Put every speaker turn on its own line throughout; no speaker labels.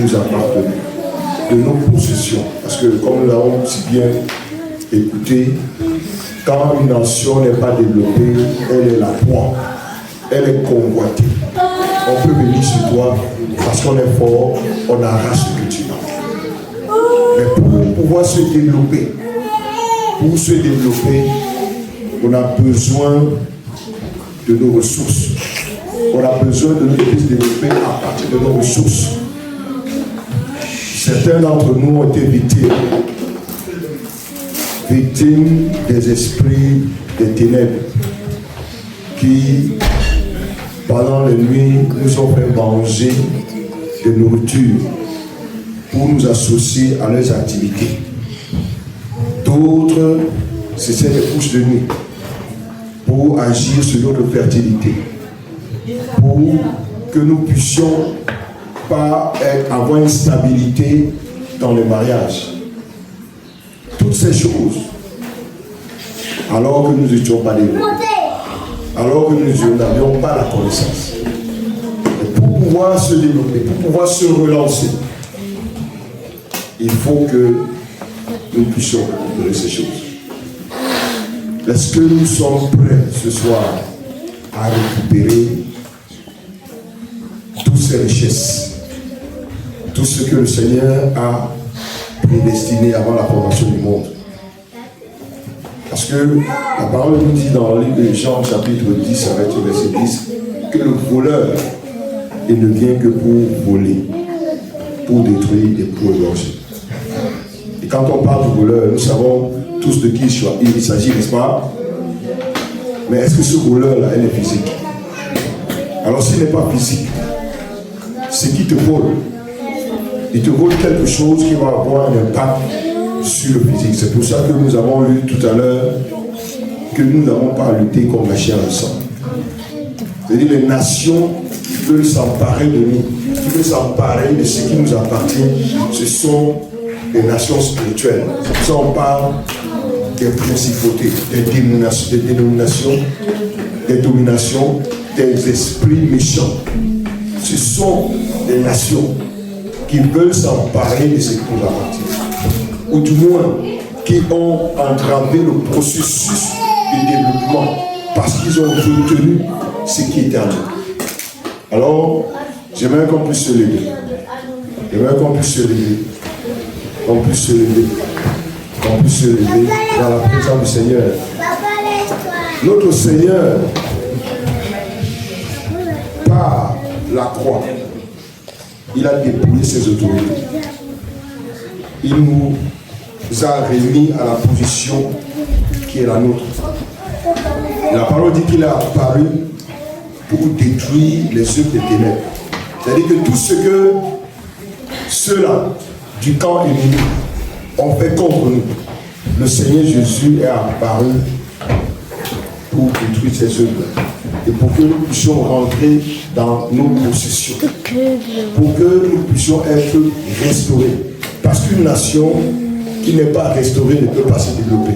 nous appartenait, de nos possessions. Parce que comme nous l'avons si bien écouté, quand une nation n'est pas développée, elle est la proie, elle est convoitée. On peut venir sur toi parce qu'on est fort, on arrache ce que tu as. Mais pour pouvoir se développer, on a besoin de nos ressources. On a besoin de nous développer à partir de nos ressources. Certains d'entre nous ont été victimes des esprits des ténèbres qui, pendant les nuits, nous ont fait manger de nourriture pour nous associer à leurs activités. D'autres, c'est des couches de nuit pour agir sur notre fertilité, pour que nous puissions pas avoir une stabilité dans le mariage. Toutes ces choses, alors que nous n'étions pas développés, alors que nous n'avions pas la connaissance. Et pour pouvoir se développer, pour pouvoir se relancer, il faut que nous puissions récupérer ces choses. Est-ce que nous sommes prêts ce soir à récupérer toutes ces richesses, tout ce que le Seigneur a prédestiné avant la formation du monde? Parce que la parole nous dit dans le livre de Jean, chapitre 10, avec le verset 10, que le voleur, il ne vient que pour voler, pour détruire et pour égorger. Et quand on parle du voleur, nous savons tous de qui il s'agit, n'est-ce pas? Mais est-ce que ce voleur-là, elle est physique? Alors s'il n'est pas physique, c'est qui te vole. Il te vole quelque chose qui va avoir un impact sur le physique. C'est pour ça que nous avons lu tout à l'heure que nous n'avons pas à lutter contre la chair et le sang. C'est-à-dire les nations veulent s'emparer de nous, veulent s'emparer de ce qui nous appartient. Ce sont des nations spirituelles. C'est pour ça qu'on parle des principautés, des dominations, des esprits méchants. Ce sont des nations qui veulent s'emparer de ce qui nous appartient, ou du moins qui ont entravé le processus de développement parce qu'ils ont retenu ce qui était en eux. Alors, j'aimerais qu'on puisse se lever. J'aimerais qu'on puisse se lever. Qu'on puisse se lever. Qu'on puisse se lever dans la présence du Seigneur. Notre Seigneur, par la croix, il a dépouillé ses autorités. Il nous a remis à la position qui est la nôtre. La parole dit qu'il a apparu pour détruire les œuvres des ténèbres. C'est-à-dire que tout ce que ceux-là du camp ennemi ont fait contre nous, le Seigneur Jésus est apparu pour détruire ces œuvres et pour que nous puissions rentrer dans nos possessions, pour que nous puissions être restaurés. Parce qu'une nation qui n'est pas restaurée ne peut pas se développer.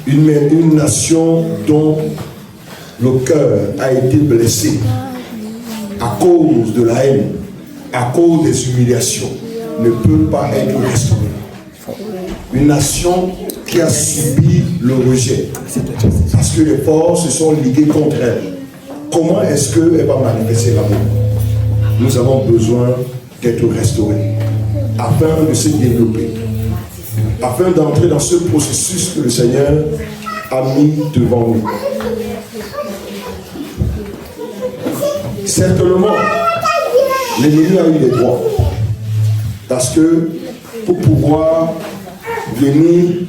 Une nation dont le cœur a été blessé à cause de la haine, à cause des humiliations, ne peut pas être restaurée. Une nation qui a subi le rejet, parce que les forces se sont liguées contre elle. Comment est-ce qu'elle va manifester l'amour? Nous avons besoin d'être restaurés, afin de se développer, afin d'entrer dans ce processus que le Seigneur a mis devant nous. Certainement, l'ennemi a eu des droits, parce que pour pouvoir venir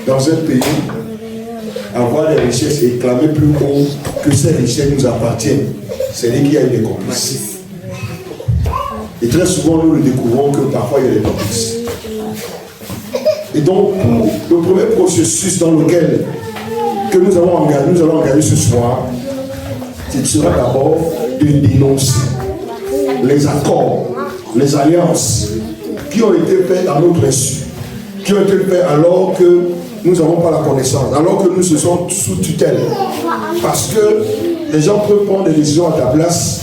dans un pays, avoir des richesses et clamer plus haut que ces richesses nous appartiennent, c'est lui qui a eu des complices. Et très souvent, nous le découvrons que parfois il y a des complices. Et donc, pour le premier processus dans lequel que nous allons engager ce soir, ce sera d'abord de dénoncer les accords, les alliances qui ont été faits à notre insu, qui ont été faits alors que nous n'avons pas la connaissance, alors que nous sommes sous tutelle. Parce que les gens peuvent prendre des décisions à ta place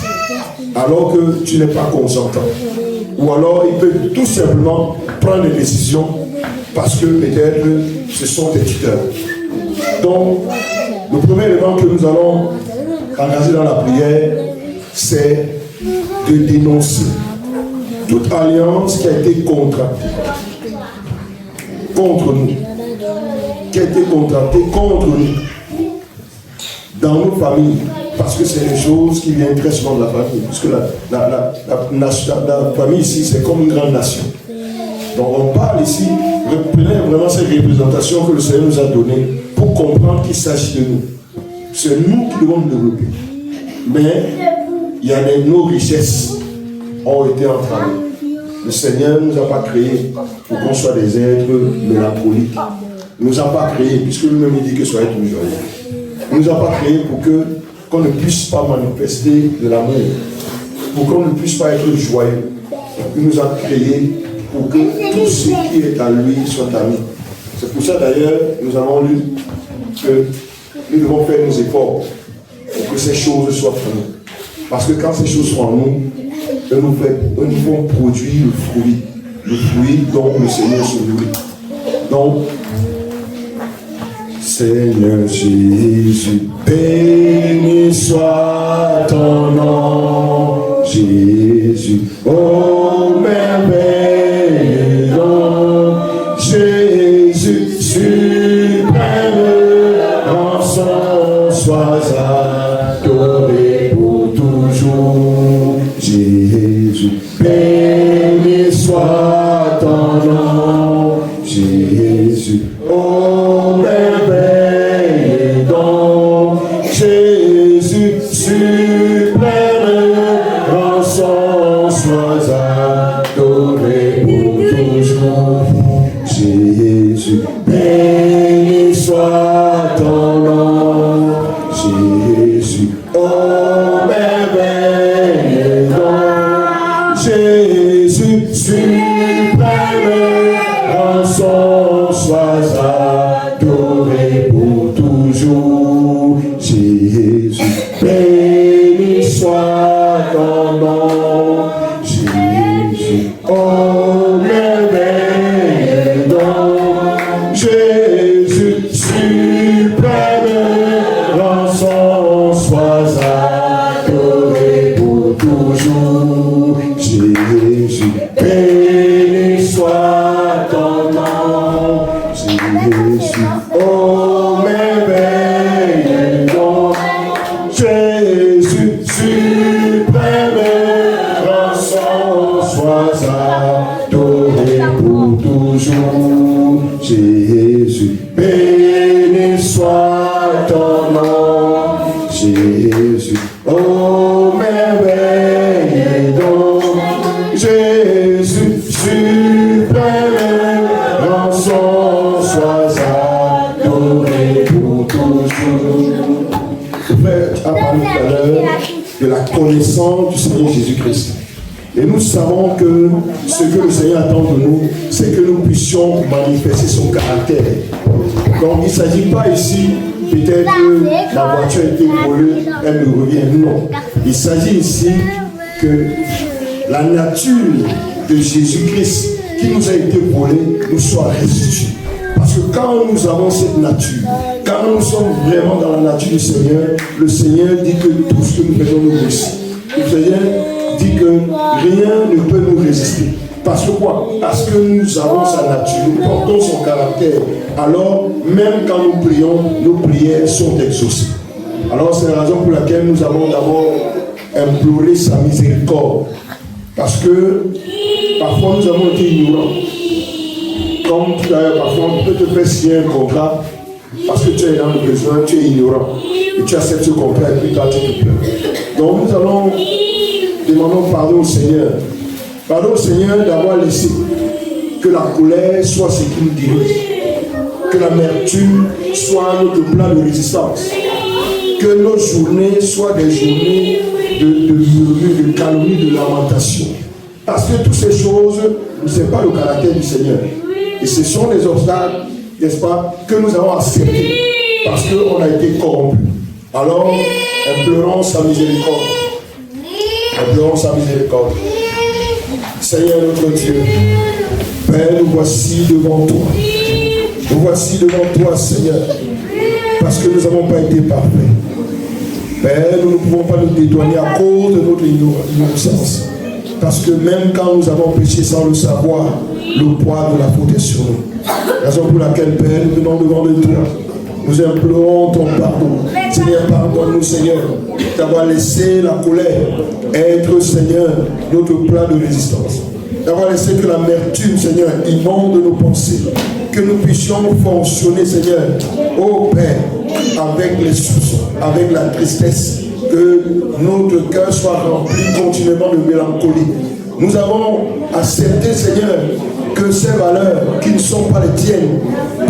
alors que tu n'es pas consentant. Ou alors il peut tout simplement prendre des décisions parce que peut-être ce sont des tuteurs. Donc, le premier élément que nous allons engager dans la prière, c'est de dénoncer toute alliance qui a été contractée contre nous, qui a été contractée contre nous, dans nos familles, parce que c'est des choses qui viennent très souvent de la famille, puisque la famille ici, c'est comme une grande nation. Donc on parle ici, reprenez vraiment cette représentation que le Seigneur nous a donnée pour comprendre qu'il s'agit de nous. C'est nous qui devons nous développer. Mais il y a nos richesses ont été entravées. Le Seigneur ne nous a pas créés pour qu'on soit des êtres mélancoliques. Il ne nous a pas créés, puisque lui-même il dit que soyez tous joyeux. Il ne nous a pas créés pour qu'on ne puisse pas manifester de l'amour, pour qu'on ne puisse pas être joyeux. Il nous a créés pour que tout ce qui est à lui soit à nous. C'est pour ça d'ailleurs, nous avons lu que nous devons faire nos efforts pour que ces choses soient en nous. Parce que quand ces choses sont en nous, elles nous font produire le fruit dont le Seigneur se nourrit. Donc, Seigneur Jésus, béni soit ton nom, Jésus, oh merveilleux nom, Jésus, suprême rançon, sois adoré pour toujours, Jésus, béni soit ton nom, Jésus, oh merveilleux don, Jésus, suprême rançon, sois adoré pour toujours, Jésus, béni soit ton nom, Jésus, oh merveilleux don, Jésus, suprême rançon, sois adoré pour toujours, Jésus, béni soit ton nom, Jésus, oh merveilleux nom, Jésus, suprême rançon, sois adoré pour toujours, Jésus, béni soit ton nom, Jésus, oh merveilleux nom, Jésus, suprême rançon, sois adoré pour toujours, Jésus, béni soit ton nom, Jésus, oh merveilleux nom, Jésus, suprême rançon, sois adoré pour toujours. Le Père a parlé tout à l'heure de la connaissance du Seigneur Jésus-Christ. Et nous savons que ce que le Seigneur attend de nous, c'est que nous puissions manifester son caractère. Donc il ne s'agit pas ici, peut-être que la voiture a été volée, elle nous revient. Non. Il s'agit ici que la nature de Jésus-Christ qui nous a été volée nous soit restituée. Parce que quand nous avons cette nature, quand nous sommes vraiment dans la nature du Seigneur, le Seigneur dit que tout ce que nous faisons nous réussit. Le Seigneur dit que rien ne peut nous résister. Parce que quoi? Parce que nous avons sa nature, nous portons son caractère. Alors, même quand nous prions, nos prières sont exaucées. Alors, c'est la raison pour laquelle nous avons d'abord imploré sa miséricorde. Parce que parfois nous avons été ignorants. Comme tout à l'heure, parfois on peut te faire signer un contrat parce que tu es dans le besoin, tu es ignorant. Et tu acceptes ce contrat et puis toi tu te plains. Donc nous allons demander pardon au Seigneur. Pardon au Seigneur d'avoir laissé que la colère soit ce qui nous dirige. Que l'amertume soit notre plan de résistance. Que nos journées soient des journées de murmures, de calomnie, de lamentation. Parce que toutes ces choses, ce n'est pas le caractère du Seigneur. Et ce sont les obstacles, n'est-ce pas, que nous avons acceptés. Parce qu'on a été corrompus. Alors, implorons sa miséricorde. Implorons sa miséricorde. Seigneur notre Dieu, Père, nous voici devant toi. Nous voici devant toi, Seigneur, parce que nous n'avons pas été parfaits. Père, nous ne pouvons pas nous dédouaner à cause de notre innocence. Parce que même quand nous avons péché sans le savoir, le poids de la faute est sur nous. Raison pour laquelle, Père, nous venons devant de toi. Nous implorons ton pardon. Seigneur, pardonne-nous, Seigneur, d'avoir laissé la colère être, Seigneur, notre plat de résistance. D'avoir laissé que l'amertume, Seigneur, inonde nos pensées. Que nous puissions fonctionner, Seigneur, ô Père, avec les soupçons, avec la tristesse. Que notre cœur soit rempli continuellement de mélancolie. Nous avons accepté, Seigneur, que ces valeurs qui ne sont pas les tiennes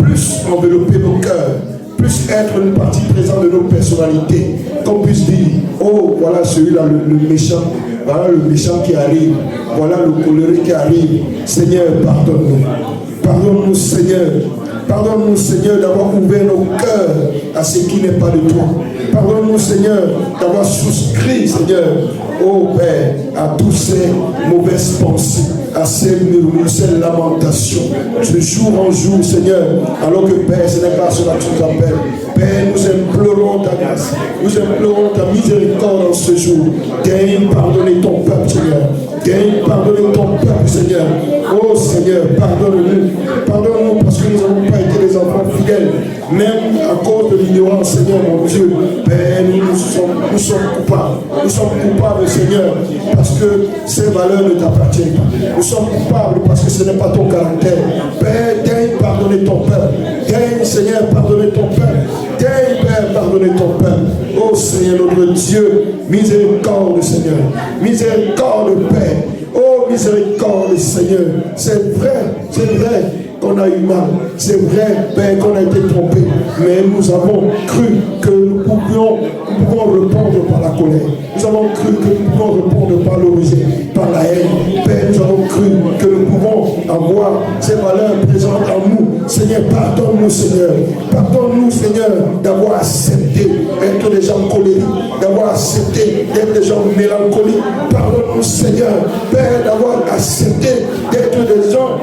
puissent envelopper nos cœurs, puissent être une partie présente de nos personnalités, qu'on puisse dire, oh, voilà celui-là, le méchant, voilà le méchant qui arrive, voilà le colérique qui arrive. Seigneur, pardonne-nous. Pardonne-nous, Seigneur. Pardonne-nous, Seigneur, d'avoir ouvert nos cœurs à ce qui n'est pas de toi. Pardonne-nous, Seigneur, d'avoir souscrit, Seigneur, ô Père, à toutes ces mauvaises pensées, à ces murmures, ces lamentations, de jour en jour, Seigneur, alors que, Père, ce n'est pas cela que tu nous appelles. Père, nous implorons ta grâce, nous implorons ta miséricorde en ce jour. Daigne pardonner ton peuple, Seigneur. Daigne pardonner ton peuple, Seigneur. Oh Seigneur, pardonne-nous. Pardonne-nous parce que nous n'avons pas été des enfants fidèles. Même à cause de l'ignorance, Seigneur, mon Dieu. Père, nous sommes coupables. Nous sommes coupables, Seigneur, parce que ces valeurs ne t'appartiennent pas. Nous sommes coupables parce que ce n'est pas ton caractère. Père, daigne pardonner ton peuple. Daigne, Seigneur, pardonner ton peuple. Daigne, Père, pardonner ton peuple. Oh Seigneur, notre Dieu, miséricorde, Seigneur. Miséricorde, Père. Oh, miséricorde, Seigneur. C'est vrai qu'on a eu mal. C'est vrai, Père, qu'on a été trompé. Mais nous avons cru que nous pouvons répondre par la colère. Nous avons cru que nous pouvons répondre par l'origine, par la haine. Père, nous avons cru que nous pouvons avoir ces valeurs présentes en nous. Seigneur, pardonne-nous, Seigneur. Pardonne-nous, Seigneur, d'avoir accepté d'être des gens colériques, d'avoir accepté d'être des gens mélancoliques. Pardonne-nous, Seigneur, Père, d'avoir accepté d'être des gens,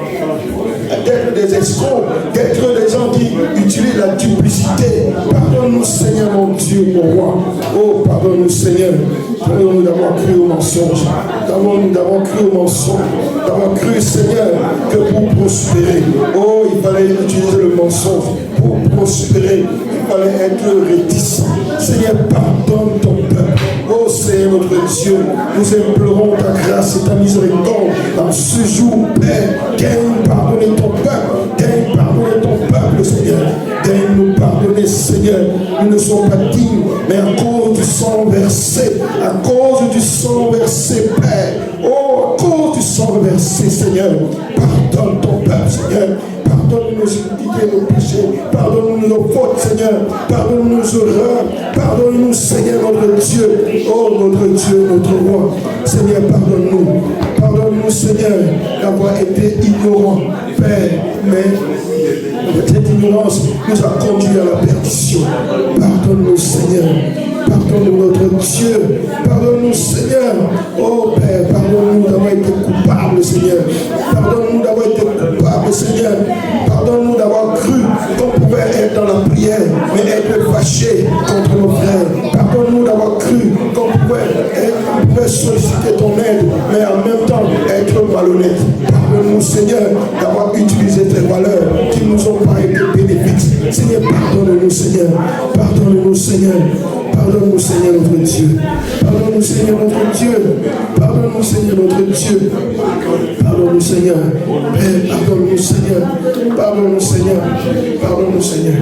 d'être des escrocs, d'être des gens qui utilisent la duplicité. Pardonne-nous, Seigneur, mon Dieu, mon roi. Oh, pardonne-nous, Seigneur. Pardonne-nous d'avoir cru au mensonge. D'avoir cru au mensonge. D'avoir cru, Seigneur, que pour prospérer, oh, il fallait utiliser le mensonge. Pour prospérer, il fallait être réticent. Seigneur, pardonne ton peuple. Oh Seigneur notre Dieu, nous implorons ta grâce et ta miséricorde en ce jour, Père. Daigne pardonner ton peuple, daigne pardonner ton peuple, Seigneur. Daigne nous pardonner, Seigneur. Nous ne sommes pas dignes, mais à cause du sang versé, à cause du sang versé, Père. Oh, à cause du sang versé, Seigneur. Pardonne ton peuple, Seigneur. Pardonne-nous nos iniquités, nos péchés. Pardonne-nous nos fautes, Seigneur. Pardonne-nous nos erreurs. Pardonne-nous, Seigneur, notre Dieu. Oh, notre Dieu, notre roi. Seigneur, pardonne-nous. Pardonne-nous, Seigneur, d'avoir été ignorants, Père. Mais cette ignorance nous a conduits à la perdition. Pardonne-nous, Seigneur. Pardonne-nous, notre Dieu. Pardonne-nous, Seigneur. Oh, Père, pardonne-nous d'avoir été coupables, Seigneur. Pardonne-nous d'avoir été coupables, Seigneur. Pardonne-nous d'avoir cru qu'on pouvait être dans la prière, mais être fâché contre nos frères. Pardonne-nous d'avoir cru qu'on pouvait solliciter ton aide, mais en même temps être malhonnête. Pardonne-nous, Seigneur, d'avoir utilisé tes valeurs qui ne nous ont pas été bénéfiques. Seigneur, pardonne-nous, Seigneur. Pardonne-nous, Seigneur. Pardonne-nous, Seigneur, notre Dieu. Pardonne-nous, Seigneur, notre Dieu. Pardonne-nous, Seigneur, notre Dieu. Pardonne-nous, Seigneur. Père, pardonne-nous, Seigneur. Pardonne-nous, Seigneur. Pardonne-nous, Seigneur.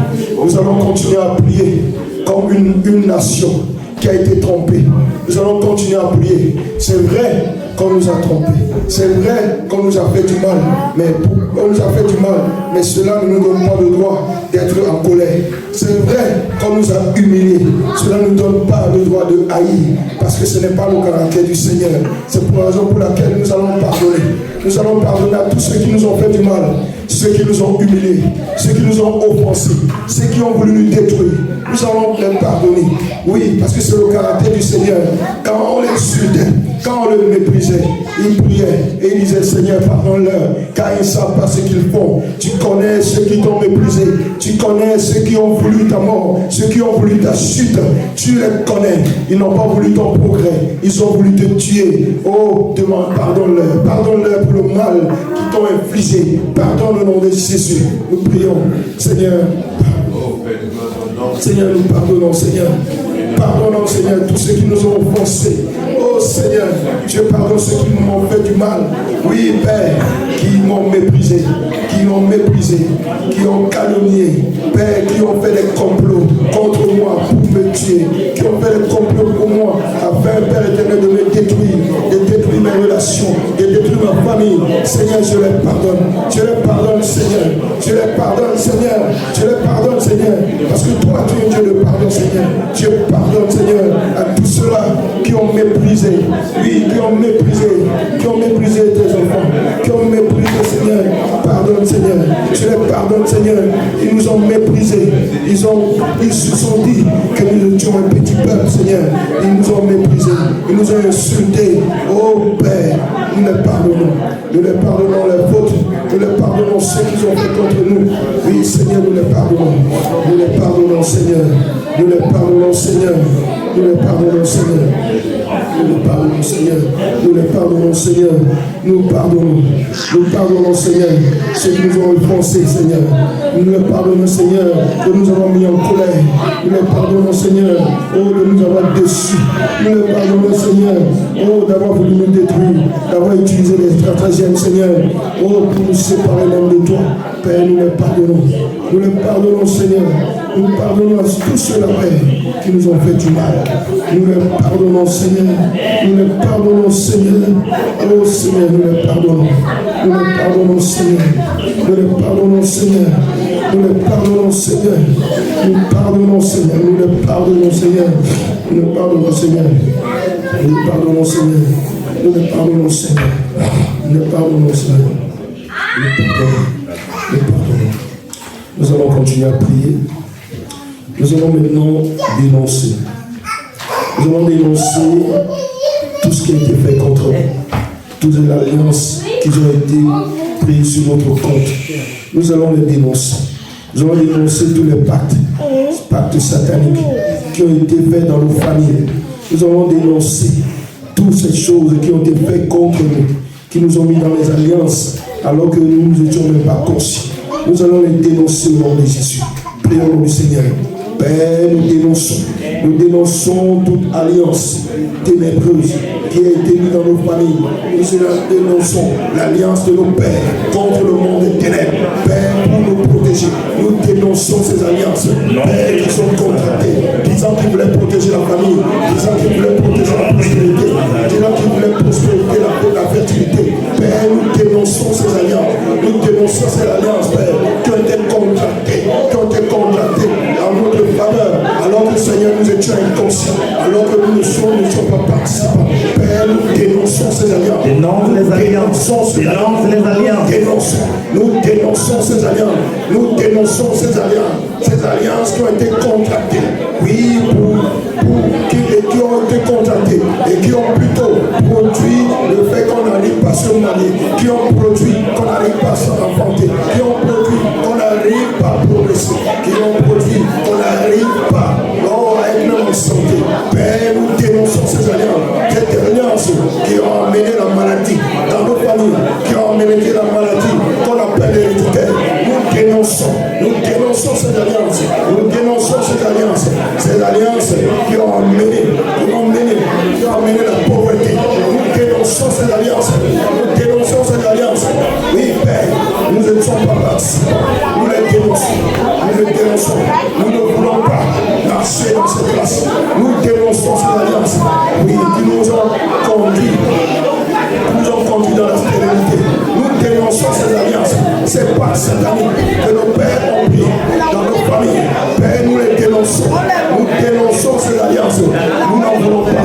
Nous allons continuer à prier comme une nation qui a été trompée. Nous allons continuer à prier. C'est vrai qu'on nous a trompés. C'est vrai qu'on nous a fait du mal. Mais cela ne nous donne pas le droit d'être en colère. C'est vrai qu'on nous a humiliés. Cela ne nous donne pas le droit de haïr. Parce que ce n'est pas le caractère du Seigneur. C'est pour la raison pour laquelle nous allons pardonner. Nous allons pardonner à tous ceux qui nous ont fait du mal. ceux qui nous ont humiliés, ceux qui nous ont offensés, ceux qui ont voulu nous détruire. Nous allons les pardonner. Oui, parce que c'est le caractère du Seigneur. Quand on les insultait, quand on le méprisait, il priait et il disait, Seigneur, pardonne-leur, car ils ne savent pas ce qu'ils font. Tu connais ceux qui t'ont méprisé, tu connais ceux qui ont voulu ta mort, ceux qui ont voulu ta chute, tu les connais. Ils n'ont pas voulu ton progrès, ils ont voulu te tuer. Oh, demande, pardonne-leur, pardonne-leur pour le mal qu'ils t'ont infligé. Pardonne au nom de Jésus. Nous prions, Seigneur. Seigneur, nous pardonnons, Seigneur. Pardonnons, Seigneur, tous ceux qui nous ont offensés. Oh Seigneur, je pardonne ceux qui m'ont fait du mal. Oui, Père, qui m'ont méprisé, qui ont calomnié. Père, qui ont fait des complots contre moi pour me tuer, qui ont fait des complots pour moi, afin, Père éternel, de me détruire, de détruire mes relations, de détruire ma famille. Seigneur, je les pardonne. Je les pardonne, Seigneur. Je les pardonne, Seigneur. Je les pardonne, Seigneur. Parce que toi, tu es Dieu de pardon, Seigneur. Je pardonne, Seigneur, à tous ceux-là qui ont méprisé. Oui, qui ont méprisé tes enfants, qui ont méprisé, Seigneur. Pardonne, Seigneur. Je les pardonne, Seigneur. Ils nous ont méprisés. Ils se sont dit que nous étions un petit peuple, Seigneur. Ils nous ont méprisés. Ils nous ont insultés. Oh Père, nous les pardonnons. Nous les pardonnons les fautes. Nous les pardonnons ceux qui ont fait contre nous. Oui, Seigneur, nous les pardonnons. Nous les pardonnons, Seigneur. Nous les pardonnons, Seigneur. Nous les pardonnons, Seigneur. Nous les pardonnons, Seigneur. Nous les pardonnons, Seigneur. Nous pardonnons. Nous pardonnons, Seigneur, ceux qui nous ont offensés, Seigneur. Nous les pardonnons, Seigneur, que nous avons mis en colère. Nous les pardonnons, Seigneur, oh, de nous avoir déçus. Nous les pardonnons, Seigneur, oh, d'avoir voulu nous détruire, d'avoir utilisé les stratagèmes, Seigneur, oh, pour nous séparer même de toi. Père, nous les pardonnons. Nous les pardonnons, Seigneur. Nous pardonnons à tous ceux-là, Père, qui nous ont fait du mal. Nous les pardonnons, Seigneur. Nous les pardonnons, Seigneur. Oh, Seigneur, nous les pardonnons. Nous les pardonnons, Seigneur. Nous les pardonnons, Seigneur. Nous les pardonnons, Seigneur. Nous pardonnons, Seigneur. Nous les pardonnons, Seigneur. Nous pardonnons, Seigneur. Nous pardonnons, Seigneur. Nous les pardonnons, Seigneur. Nous les pardonnons, Seigneur. Nous pardonnons. Nous pardonnons. Nous allons continuer à prier. Nous allons maintenant dénoncer. Nous allons dénoncer tout ce qui a été fait contre nous. Toutes les alliances qui ont été prises sur notre compte. Nous allons les dénoncer. Nous allons dénoncer tous les pactes sataniques qui ont été faits dans nos familles. Nous allons dénoncer toutes ces choses qui ont été faites contre nous, qui nous ont mis dans les alliances alors que nous n'étions même pas conscients. Nous allons les dénoncer au nom de Jésus. Prions au nom du Seigneur. Père, nous dénonçons toute alliance ténébreuse qui a été mise dans nos familles. Nous dénonçons l'alliance de nos pères contre le monde des ténèbres. Père, pour nous protéger, nous dénonçons ces alliances. Père, qui sont contractées, disant qu'ils voulaient protéger la famille, disant qu'ils voulaient protéger la prospérité, disant qu'ils voulaient prospérité, la fertilité. Père, nous dénonçons ces alliances. Nous dénonçons ces alliances, Père, qui ont été contractées en notre faveur, alors que Seigneur, nous étions inconscients, alors que nous ne sommes pas participants. Père, nous dénonçons ces alliances. Nous dénonçons ces alliances. Nous dénonçons ces alliances qui ont été contractées. Oui, qui ont été contractées et qui ont plutôt produit le fait qu'on n'arrive pas à se marier, qui ont produit qu'on n'arrive pas à s'enfanter, qui ont produit qu'on n'arrive pas à progresser, qui ont produit qu'on n'arrive pas à être même en santé. Père, nous dénonçons ces alliances qui ont amené la maladie dans nos familles, qui ont amené la maladie qu'on appelle héréditaire. Nous dénonçons ces alliances. Nous dénonçons ces alliances qui ont amené la pauvreté. Nous dénonçons ces alliances. Oui, Père, nous ne sommes pas participants. Nous les dénonçons. Nous ne voulons pas marcher dans cette place. Nous dénonçons ces alliances. Oui, qui nous ont conduits dans la stérilité. Nous dénonçons ces alliances. C'est pas satanique que nos pères ont pris dans nos familles. Père, nous les dénonçons. Nous dénonçons ces alliances. Nous n'en voulons pas.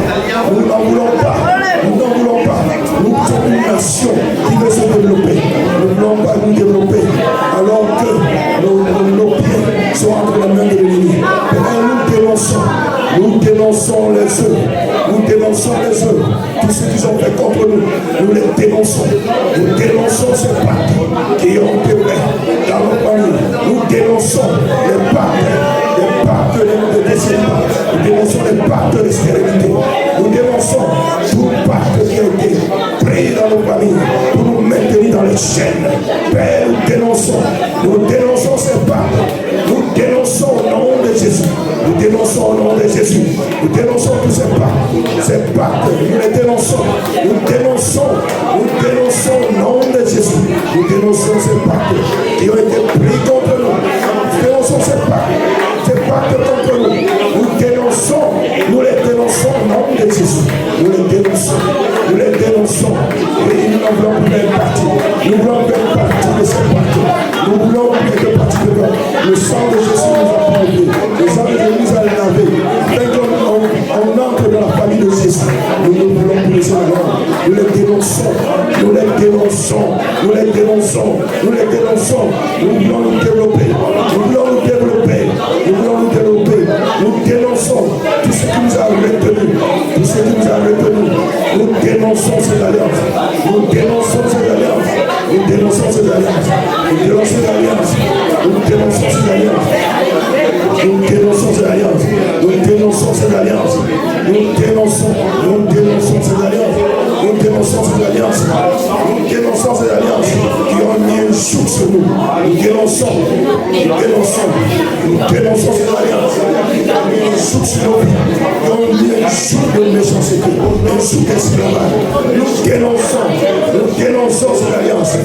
Nous sommes une nation qui veut se développer. Nous ne voulons pas nous développer Nous dénonçons ces pactes qui ont été faits dans nos familles. Nous dénonçons les pactes de décès. Nous dénonçons les pactes de stérilité. Nous dénonçons tout pacte qui a été pris dans nos familles pour nous maintenir dans les chaînes. Père, nous dénonçons ces pactes. Nous dénonçons au nom de Jésus. Nous dénonçons au nom de Jésus. Nous dénonçons tous ces pactes. Ces pactes, nous les dénonçons. Nous dénonçons au nom de Jésus. Nous dénonçons ces pactes qui ont été pris contre nous. Nous dénonçons ces pactes contre nous. Nous les dénonçons au nom de Jésus. Nous les dénonçons. Et nous en voulons faire partie. Nous voulons faire partie de ces pactes. Nous voulons faire partie de nous. Le sang de Jésus nous a purifié. Le sang de Jésus nous a lavé. Dès qu'on entre dans la famille de Jésus, nous ne voulons plus laisser la langue. Nous les dénonçons. Nous voulons nous développer. Nous dénonçons tout ce qui nous a retenu. Nous dénonçons ces alliances. Nous dénonçons ces alliances. Nous dénonçons ces alliances. Qui ont mis un joug sur nous. Nous dénonçons ces alliances. Qui ont mis un joug sur nos vies. Qui ont mis un joug de méchanceté. Un joug d'esclavage. Nous dénonçons ces alliances.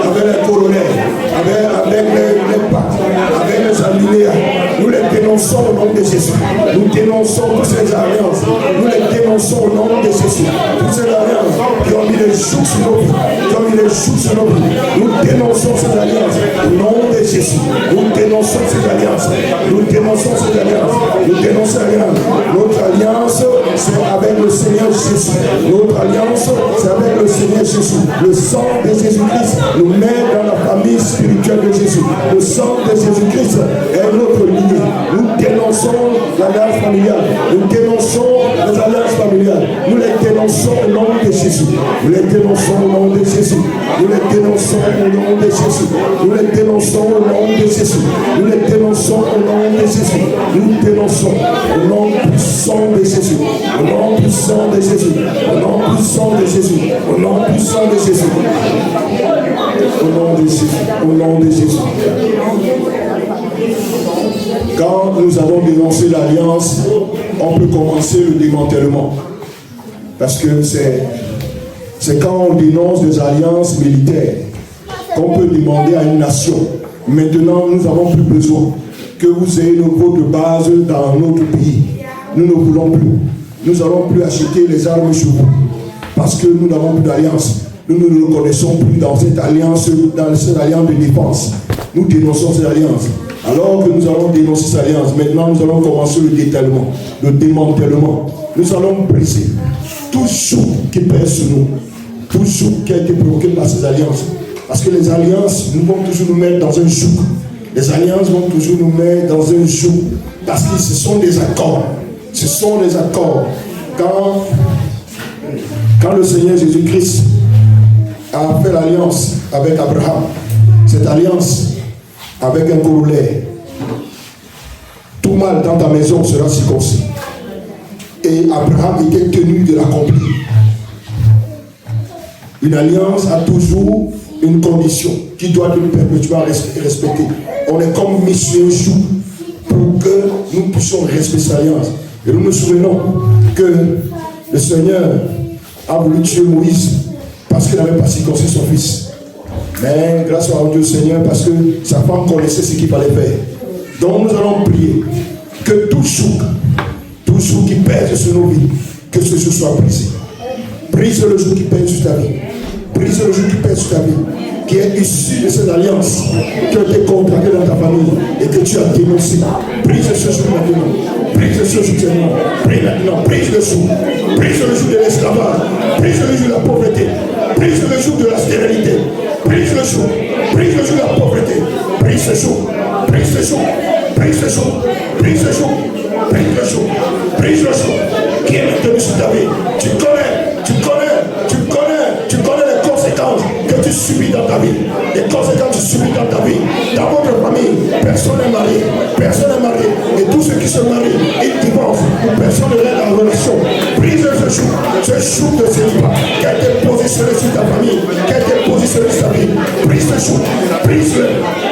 Avec les colonels, avec les pactes, avec les alinéas. Nous les dénonçons au nom de Jésus. Nous dénonçons toutes ces alliances. Nous les dénonçons au nom de Jésus. Toutes ces alliances qui ont mis les jougs sur nos vies. Nous dénonçons ces alliances au nom de Jésus. Nous dénonçons ces alliances. Notre alliance, c'est avec le Seigneur Jésus. Le sang de Jésus-Christ nous met dans la famille spirituelle de Jésus. Le sang de Jésus-Christ est notre lignée. Nous dénonçons l'alliance familiale. Nous les dénonçons au nom de Jésus. Nous les dénonçons au nom de Jésus. Au nom puissant de Jésus. Quand nous avons dénoncé l'alliance, on peut commencer le démantèlement. Parce que c'est quand on dénonce des alliances militaires qu'on peut demander à une nation. Maintenant, nous n'avons plus besoin que vous ayez votre base dans notre pays. Nous ne voulons plus. Nous n'allons plus acheter les armes chez vous. Parce que nous n'avons plus d'alliance. Nous ne nous reconnaissons plus dans cette alliance de défense. Nous dénonçons cette alliance. Alors que nous allons dénoncer cette alliance, maintenant nous allons commencer le démantèlement. Nous allons briser tout joug qui pèse sur nous, tout joug qui a été provoqué par ces alliances. Parce que les alliances vont toujours nous mettre dans un joug. Les alliances vont toujours nous mettre dans un joug. Parce que ce sont des accords. Quand le Seigneur Jésus-Christ a fait l'alliance avec Abraham, cette alliance avec un corollaire, tout mal dans ta maison sera circoncis. Et Abraham était tenu de l'accomplir. Une alliance a toujours une condition qui doit être perpétuellement respectée. On est comme mis sur un joug pour que nous puissions respecter cette alliance. Et nous nous souvenons que le Seigneur a voulu tuer Moïse parce qu'il n'avait pas circoncis son fils. Mais grâce à Dieu Seigneur, parce que sa femme connaissait ce qu'il fallait faire. Donc nous allons prier que tout joug qui pèse sur nos vies, que ce joug soit brisé. Brise le joug qui pèse sur ta vie. Brise le joug qui pèse sur ta vie, qui est issu de cette alliance qui a été contractée dans ta famille et que tu as dénoncé. Brise ce joug maintenant. Brise ce joug maintenant. Brise le joug. Brise le joug de l'esclavage. Brise le joug de la pauvreté. Brise le joug de la stérilité. Brise le joug. Brise le joug de la pauvreté. Brise le joug. Brise le joug. Brise le joug. Brise le joug. Brise le joug. Brise le joug. Qui est maintenu sur ta vie. Tu connais. dans ta vie. Les conséquences tu subis dans ta vie. Dans votre famille, personne n'est marié. Personne n'est marié. Et tous ceux qui se marient, ils divorcent. Personne n'est dans la relation. Brise ce joug. Ce joug de célibat qui a été positionné sur ta famille, qui a été positionné sur ta vie. Brise ce joug. Brise-le.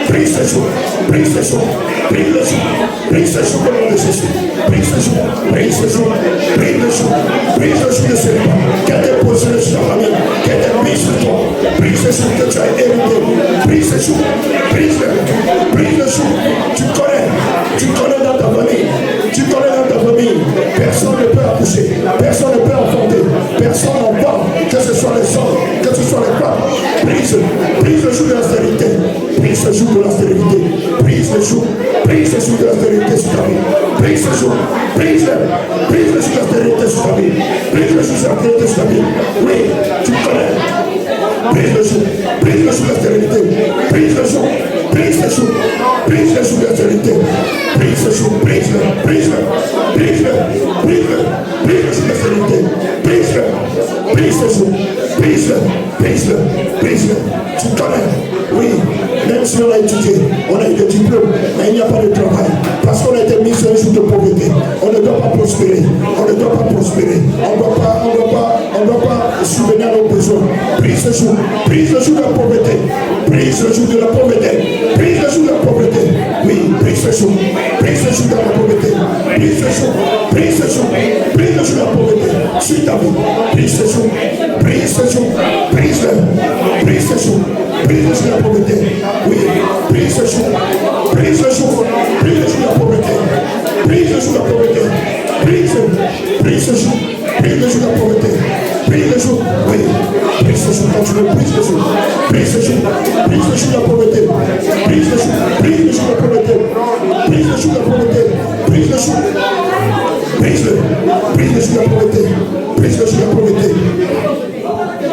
Brise ce joug. Brise ce joug. Brise le joug. Brise ce joug au nom de Jésus. Brise ce joug. Brise ce joug. Brise le joug. Brise le joug de célibat qui a été positionné sur ta famille, qui a été mis sur toi. Brise ce joug que tu as hérité. Brise ce joug. Brise-le. Brise le joug. Tu connais dans ta famille. Tu connais dans ta famille. Personne ne peut accoucher. Personne ne peut enfanter. Personne n'entend. Que ce soit les hommes, que ce soit les femmes. Brise le joug de la stérilité. Brise le joug de la stérilité. Brise le joug de la stérilité sur ta vie. Brise le joug. Brise-le. Brise le joug de la stérilité sur ta vie. Brise le joug de la stérilité sur ta vie. Oui, tu connais. Brise le joug de la stérilité. Brise le joug. Brise le joug. Brise le joug de la stérilité. Brise le joug. Brise-le. Brise-le. Brise-le. Brise-le. Brise le joug de la stérilité. Brise-le. Brise le joug. Brise-le. Brise-le. Brise-le. Tu connais. Oui, même si on a étudié, on a eu des diplômes, mais il n'y a pas de travail. Parce qu'on a été mis sur un joug de pauvreté. On ne doit pas prospérer. On ne doit pas prospérer. On ne doit pas subvenir à nos besoins. Brise le joug. Brise le joug de la pauvreté. Brise le joug de la pauvreté. Brise le joug de la pauvreté. Oui, brise le joug. Brise le joug de la pauvreté. Brise le joug. Brise le joug. Brise le joug de la pauvreté. Suis ta vie. Brise le joug. Brise le joug. Brise-le. Brise le joug. Brise le joug de la pauvreté. Oui, brise le joug. Brise le joug. Brise le joug de la pauvreté. Brise le joug de la pauvreté. Brise le joug. Brise le joug de la pauvreté. Brise le joug. Oui, brise le joug. Continue, brise le joug. Brise le joug. Brise le joug de la pauvreté. Brise le joug. Brise le joug de la pauvreté. Brise le joug de la pauvreté. Brise le joug. Brise-le. Brise le joug de la pauvreté. Brise le joug de la pauvreté.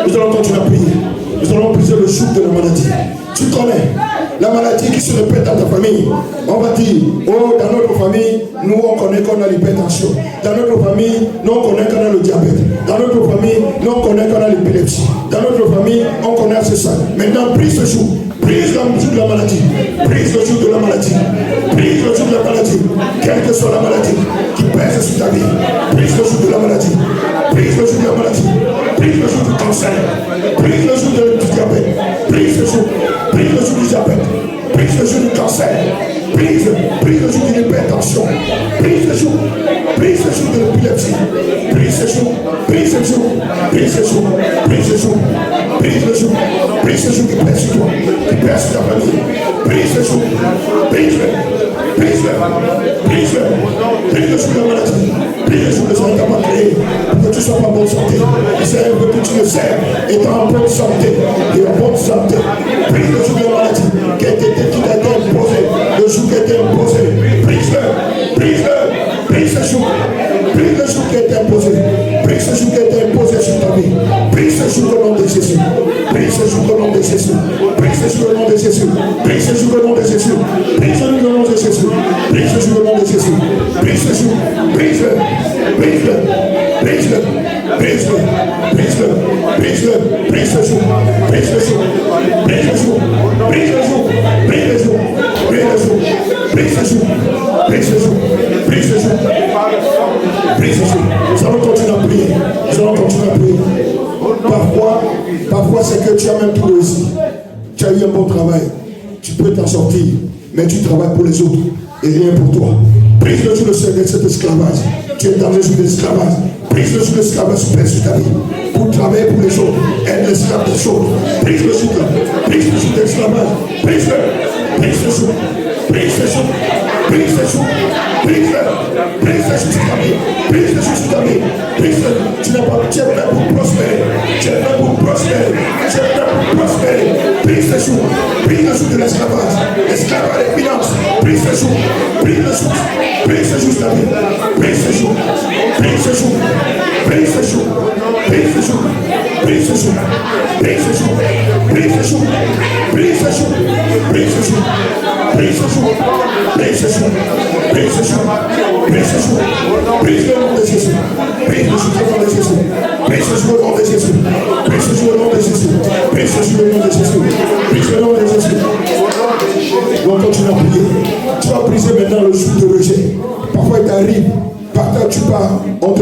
Nous allons continuer à prier. Nous allons briser le joug de la maladie. Tu connais la maladie qui se répète dans ta famille. On va dire, oh, dans notre famille, nous on connaît qu'on a l'hypertension. Dans notre famille, nous on connaît qu'on a le diabète. Dans notre famille, nous on connaît qu'on a l'épilepsie. Dans notre famille, on connaît ce ça. Maintenant, brise ce joug. Brise le joug de la maladie. Brise le joug de la maladie. Brise le joug de la maladie. Quelle que soit la maladie qui pèse sur ta vie. Brise le joug de la maladie. Brise le joug de la maladie. Brise le joug du cancer. Brise le joug du diabète. Brise le joug. Brise le joug du diabète. Brise le joug du cancer. Brise le joug de l'hypertension. Brise le joug. Brise le joug de l'épilepsie. Brise le joug. Brise le joug. Brise le joug. Brise le joug. Brise le joug. Brise le joug qui pèse sur toi. Qui pèse sur ta famille. Brise le joug. Brise-le. Brise-le. Brise-le. Brise le joug de la maladie. Brise le joug de ce que tu n'as pas créé. Pour que tu sois en bonne santé. C'est que tu le sais. Et en bonne santé. Et en bonne santé. Brise le joug de la maladie. Qui t'a été imposé. Le joug qui a été imposé. Brise-le. Brise-le. Brise le joug. Brise le joug qui a été imposé. Brise le joug qui a été imposé sur ta vie. Brise le joug au nom de Jésus. Brise le joug au nom de Jésus. Brise le joug au nom de Jésus. Brise le joug au nom de Jésus. Brise le joug au nom de Jésus. Brise le joug au nom de Jésus. Brise le joug. Brise-le. Brise-le. Brise-le. Brise-le. Brise-le. Brise-le. Brise le joug. Brise le joug. Brise le joug. Brise le joug. Brise le joug. Brise le joug. Brise le joug. Brise le joug. Brise le joug. Brise le joug. Nous allons continuer à prier. Nous allons continuer à prier. Parfois c'est que tu as même tout réussi. Tu as eu un bon travail. Tu peux t'en sortir. Mais tu travailles pour les autres. Et rien pour toi. Brise le joug de cet esclavage. Tu es dans le joug de l'esclavage. Brise le joug de l'esclavage sur ta vie. Pour travailler pour les autres. Être l'esclave des choses. Brise le joug. Brise le joug de l'esclavage. Brise-le. Brise le joug. Brise le joug. Brise le joug. Brise-le. Brise le joug sur ta vie. Brise le joug sur ta vie. Brise-le. Tu n'as pas. Tu es prêt pour prospérer. Tu es prêt pour prospérer. Tu es prêt pour prospérer. Brise le joug. Brise le joug de l'esclavage. Esclavage des finances. Brise le joug. Brise le joug. Brise le joug sur ta vie. Brise le joug. Brise le joug. Brise le joug. Brise le joug. Brise le joug. Brise le joug. Brise le joug. Brise le joug. Brise le joug. Brise le joug. Brise le joug. Brise le joug. Brise le joug. Brise le nom de Jésus. Brise le joug au nom de Jésus. Brise le joug au nom de Jésus. Brise le joug au nom de Jésus. Brise le joug au nom de Jésus.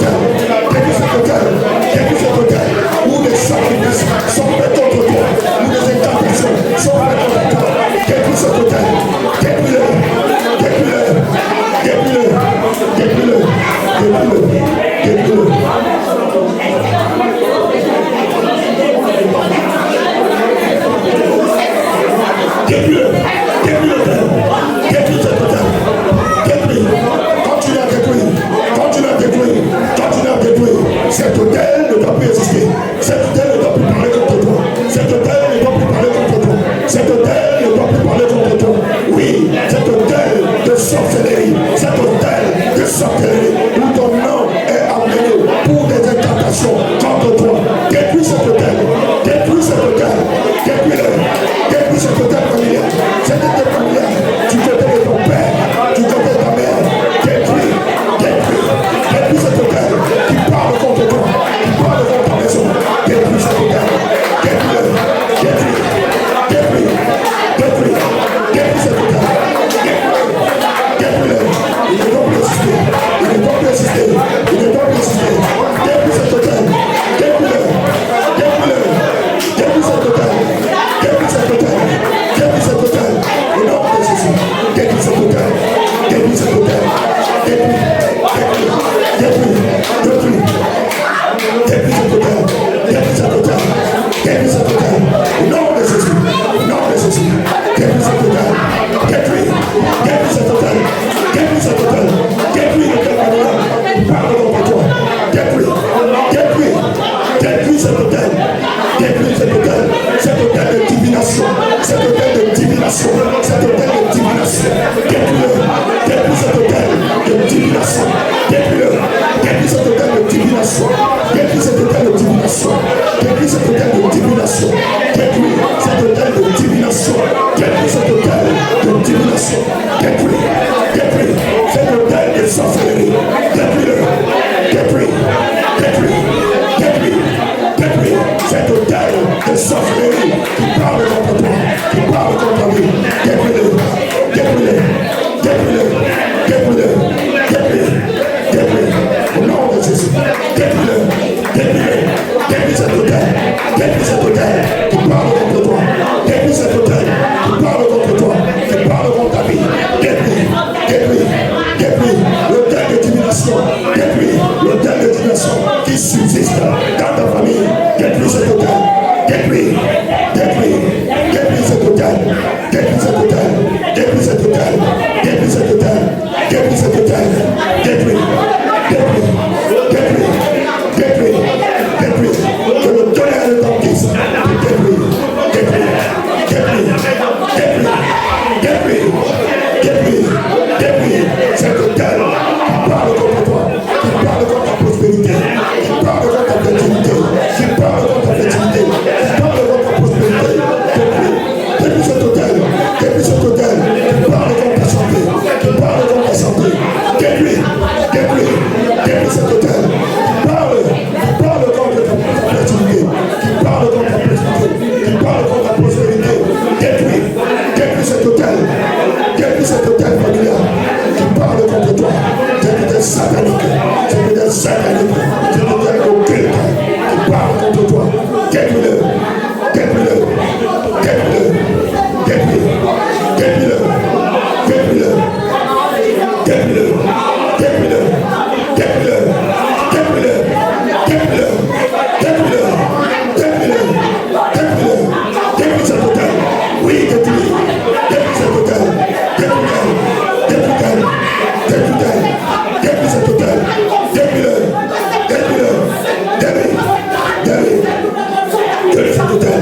hôtel. Détruis cet hôtel. Détruis cet hôtel. Où des sacrifices sont faits contre toi. Où des incantations sont faites contre toi. Détruis cet hôtel. Détruis-le. Détruis-le. Détruis-le. Détruis-le. Détruis-le. Détruis-le. Détruis-le. Détruis l'hôtel. Détruis cet hôtel. Détruis. Continue à détruire. Continue à détruire. Continue à détruire. Cet hôtel ne doit plus exister. Cet hôtel ne doit plus parler contre toi. Cet hôtel ne doit plus parler contre toi. Cet hôtel ne doit plus parler contre toi. Oui, cet hôtel de sorcellerie. Cet hôtel de sorcellerie où ton nom est amené pour des incantations contre toi. Détruis cet hôtel. Détruis cet hôtel. Détruis-le. Détruis cet hôtel familial. Cet hôtel familial. Du côté de ton père. Du côté de ta mère. Détruis. Détruis. Détruis cet hôtel qui parle contre toi. Qui parle contre ta maison. Détruis cet hôtel. Détruis-le. Détruis. Détruis. Détruis. Détruis cet hôtel. Détruis-le. Il ne doit plus exister. Il ne doit plus exister. Il ne doit plus exister. Détruis cet hôtel. Détruis-le. Détruis-le. Détruis cet hôtel. Détruis cet hôtel. Détruis cet hôtel. Au nom de Jésus. Détruis cet hôtel. Détruis cet hôtel. Détruis. Détruis. Détruis. Détruis cet hôtel. Détruis cet hôtel. Détruis cet hôtel. Au nom de Jésus. Au nom de Jésus. Détruis cet hôtel. Détruis. Détruis cet hôtel. Détruis cet hôtel. Détruis l'hôtel familial. Parle contre toi. Détruis. Détruis. Détruis cet hôtel. Détruis cet hôtel. Cet hôtel de divination. Cet hôtel de divination. Cet hôtel de divination. Détruis-le. Détruis cet hôtel de divination. Détruis-le. Détruis cet hôtel de divination. Détruis cet hôtel de divination. Détruis cet hôtel de divination. Détruis cet hôtel de divination. Détruis cet hôtel de divination. Détruis. Détruis cet hôtel de sorcellerie. Détruis-le. Détruis. Détruis. Détruis. Détruis cet hôtel de sorcellerie qui parle contre toi, qui parle contre lui. Détruis-le. Détruis-le. Détruis-le. Détruis-le. Détruis. Détruis. Au nom de Jésus. Détruis-le. Détruis-le. Détruis cet hôtel. Détruis cet hôtel qui parle contre toi. Détruis cet hôtel qui parle contre toi, qui parle contre ta vie. Détruis. Détruis. Détruis l'hôtel de divination. Détruis l'hôtel de divination qui subsiste dans ta famille. Détruis cet hôtel. Détruis. Détruis. Détruis cet hôtel. Détruis cet hôtel. Détruis cet hôtel. Détruis cet hôtel. Détruis cet hôtel. Détruis. Détruis. Détruis. Détruis. Détruis. Que le tonnerre de ton fils détruis. Détruis. Détruis. Détruis. Détruis. Détruis. Détruis. Cet hôtel qui parle contre toi, qui parle contre ta prospérité, qui parle contre ta fertilité, qui parle contre ta fertilité, qui parle contre ta prospérité. Détruis. Détruis cet hôtel. Détruis cet hôtel qui parle contre ta santé, qui parle contre ta santé. Détruis. Détruis. Détruis cet hôtel qui parle contre ta fertilité, qui parle contre ta prospérité, qui parle contre ta prospérité. Détruis. Détruis cet hôtel. Détruis cet hôtel familial qui parle contre toi. Cet hôtel satanique. Cet hôtel satanique. Cet hôtel occulte qui parle contre toi. Détruis-le. Détruis-le. Détruis-le. Détruis. Détruis-le. Détruis-le. Détruis-le. Détruis-le. Détruis-le. Détruis-le. Détruis-le. Détruis-le. Détruis-le. Détruis-le. Détruis cet hôtel. Oui, détruis. Détruis cet hôtel. Détruis-le. Détruis-le. Détruis-le. Détruis cet hôtel. Détruis-le. Détruis-le. Détruis. Détruis. Détruis cet hôtel.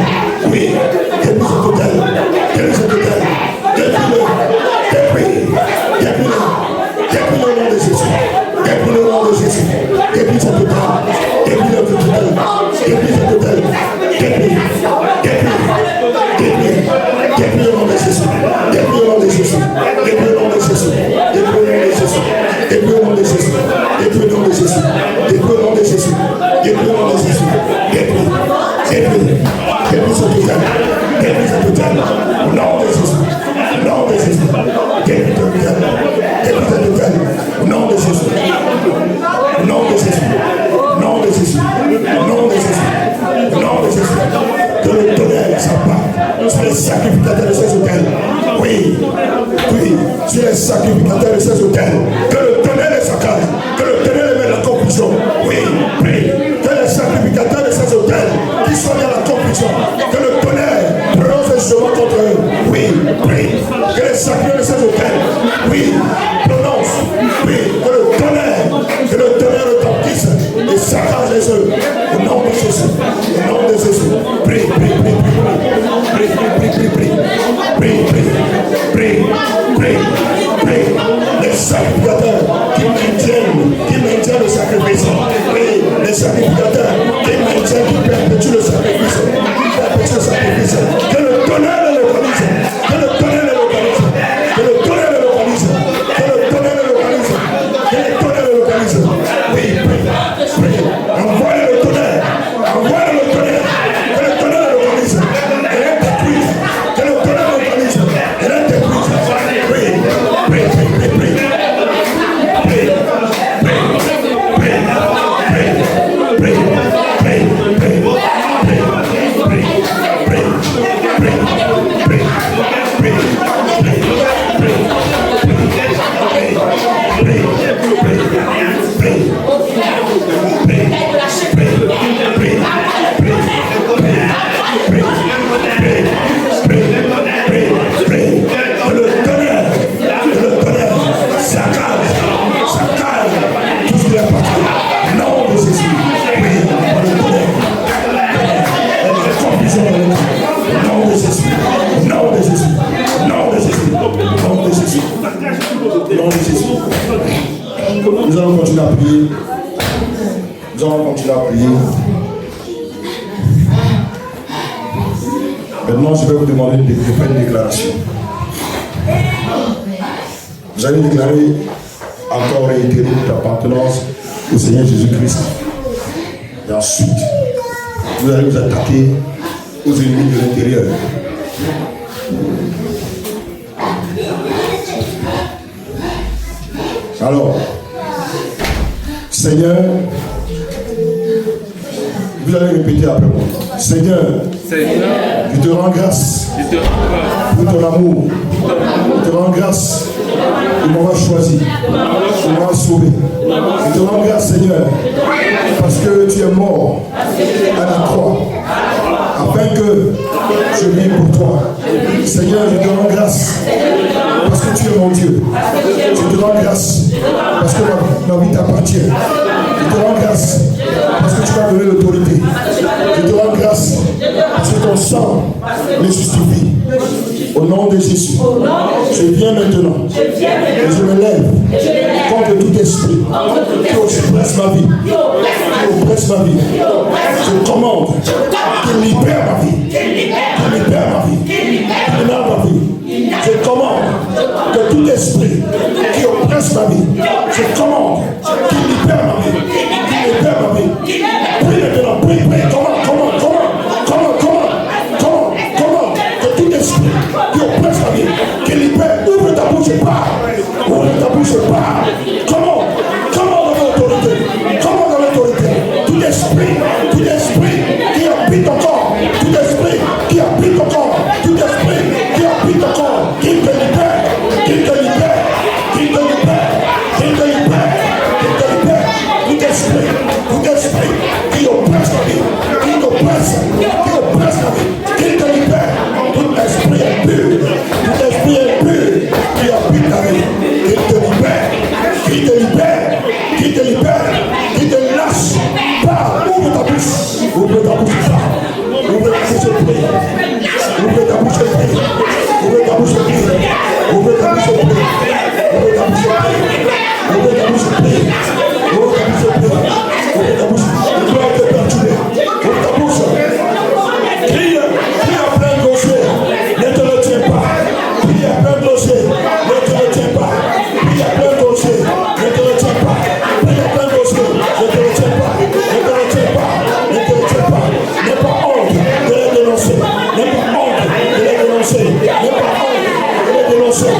Oui, détruis cet hôtel. Détruis cet hôtel. Détruis-le. Détruis. Détruis-le. Détruis le nom de Jésus. Détruis le nom de Jésus. Détruis cet hôtel. Détruis le hôtel. Détruis cet hôtel. Détruis. Détruis. Détruis. Détruis le nom de Jésus. Détruis le nom de Jésus. Détruis le nom de Jésus. Détruis le nom de Jésus. Détruis le nom de Jésus. Détruis le nom de Jésus. Détruis le nom de Jésus. Détruis le nom de Jésus. Détruis. Détruis. Détruis cet hôtel. Détruis cet hôtel. Au nom de Jésus. Au nom de Jésus. Détruis cet hôtel. Détruis cet hôtel. Au nom de Jésus. Au nom de Jésus. les sacrificateurs de ces hôtels. Oui, oui, sur les sacrificateurs de ces hôtels. Que le tonnerre les saccage, que le tonnerre les mette la confusion. Oui, prie. Que les sacrificateurs de ces hôtels qui soient dans la confusion, que le tonnerre prononce un jugement contre eux. Oui, prie. Que les sacrificateurs de ces hôtels, oui, prononce. Oui, que le tonnerre retentisse et saccage les œufs. Au nom de Jésus. Au nom de Jésus. Prie, prie, prie, prie, prie, prie, prie, prie, prie, prie, prie. Les sacrificateurs qui maintiennent le sacrifice. Oui, les sacrificateurs qui maintiennent, qui perpétuent le sacrifice. Qui perpétuent le sacrifice. Que le tonnerre les localise. Que le tonnerre les localise. Que le tonnerre les localise. Que le tonnerre les localise. Que le tonnerre les localise. Oui, prie, prie. Envoyez le tonnerre. Envoyez le tonnerre. Que le tonnerre les localise. Et les détruise. Que le tonnerre les localise. Et les détruise. Oui, prie, prie, prie, prie. Nous allons continuer à prier. Nous allons continuer à prier. Maintenant, je vais vous demander de faire une déclaration. Vous allez déclarer, encore réitérer votre appartenance au Seigneur Jésus-Christ. Et ensuite, vous allez vous attaquer aux ennemis de l'intérieur. Alors, Seigneur, vous allez répéter après moi. Seigneur, je te rends grâce pour ton amour. Je te rends grâce de m'avoir choisi, de m'avoir sauvé. Je te rends grâce, Seigneur, parce que tu es mort à la croix, afin que je vive pour toi. Seigneur, je te rends grâce parce que tu es mon Dieu. Je te rends grâce parce que ma vie t'appartient. Je te rends grâce parce que tu m'as donné l'autorité. Je te rends grâce parce que ton sang me justifie. Au nom de Jésus, je viens maintenant et je me lève contre tout esprit qui oppresse ma vie. Qui oppresse ma vie. Je commande qu'il libère ma vie. Qu'il libère ma vie. Qu'il libère ma vie. Je commande que tout esprit qui oppresse ma vie, je commande qu'il libère ma vie. Qu'il libère ma vie. Prie maintenant, prie. Comment que tout esprit qui oppresse ma vie, qu'il libère, ouvre ta bouche et parle. Ouvre ta bouche et parle. Comment dans l'autorité, tout esprit qui habite ton corps, tout esprit qui habite ton corps, tout esprit qui habite ton corps, qu'il te libère, qu'il te libère, qu'il te libère, qu'il te libère, qu'il te libère, tout esprit qui oppresse ta vie, qui oppresse ta vie, qu'il te libère, tout esprit est pur, qui habite ta vie, qu'il te libère, qu'il te libère, qu'il te libère, qu'il te lâche. Parle, ouvre ta bouche, ouvre ta bouche, ouvre ta bouche et prie, ouvre ta bouche et prie, ouvre ta bouche et prie, ouvre ta bouche et prie, ouvre ta bouche et prie, ouvre ta bouche et prie, ouvre ta bouche et prie, ouvre ta bouche, tu dois te perturber, ouvre ta bouche, crie à plein gaucher, ne te retiens pas, crie à plein gaucher, ne te retiens pas, crie à plein gaucher, ne te retiens pas, crie à plein gaucher, ne te retiens pas, ne te retiens pas, ne te retiens pas, n'aie pas honte de les dénoncer, n'aie pas honte de les dénoncer, n'aie pas honte de les dénoncer.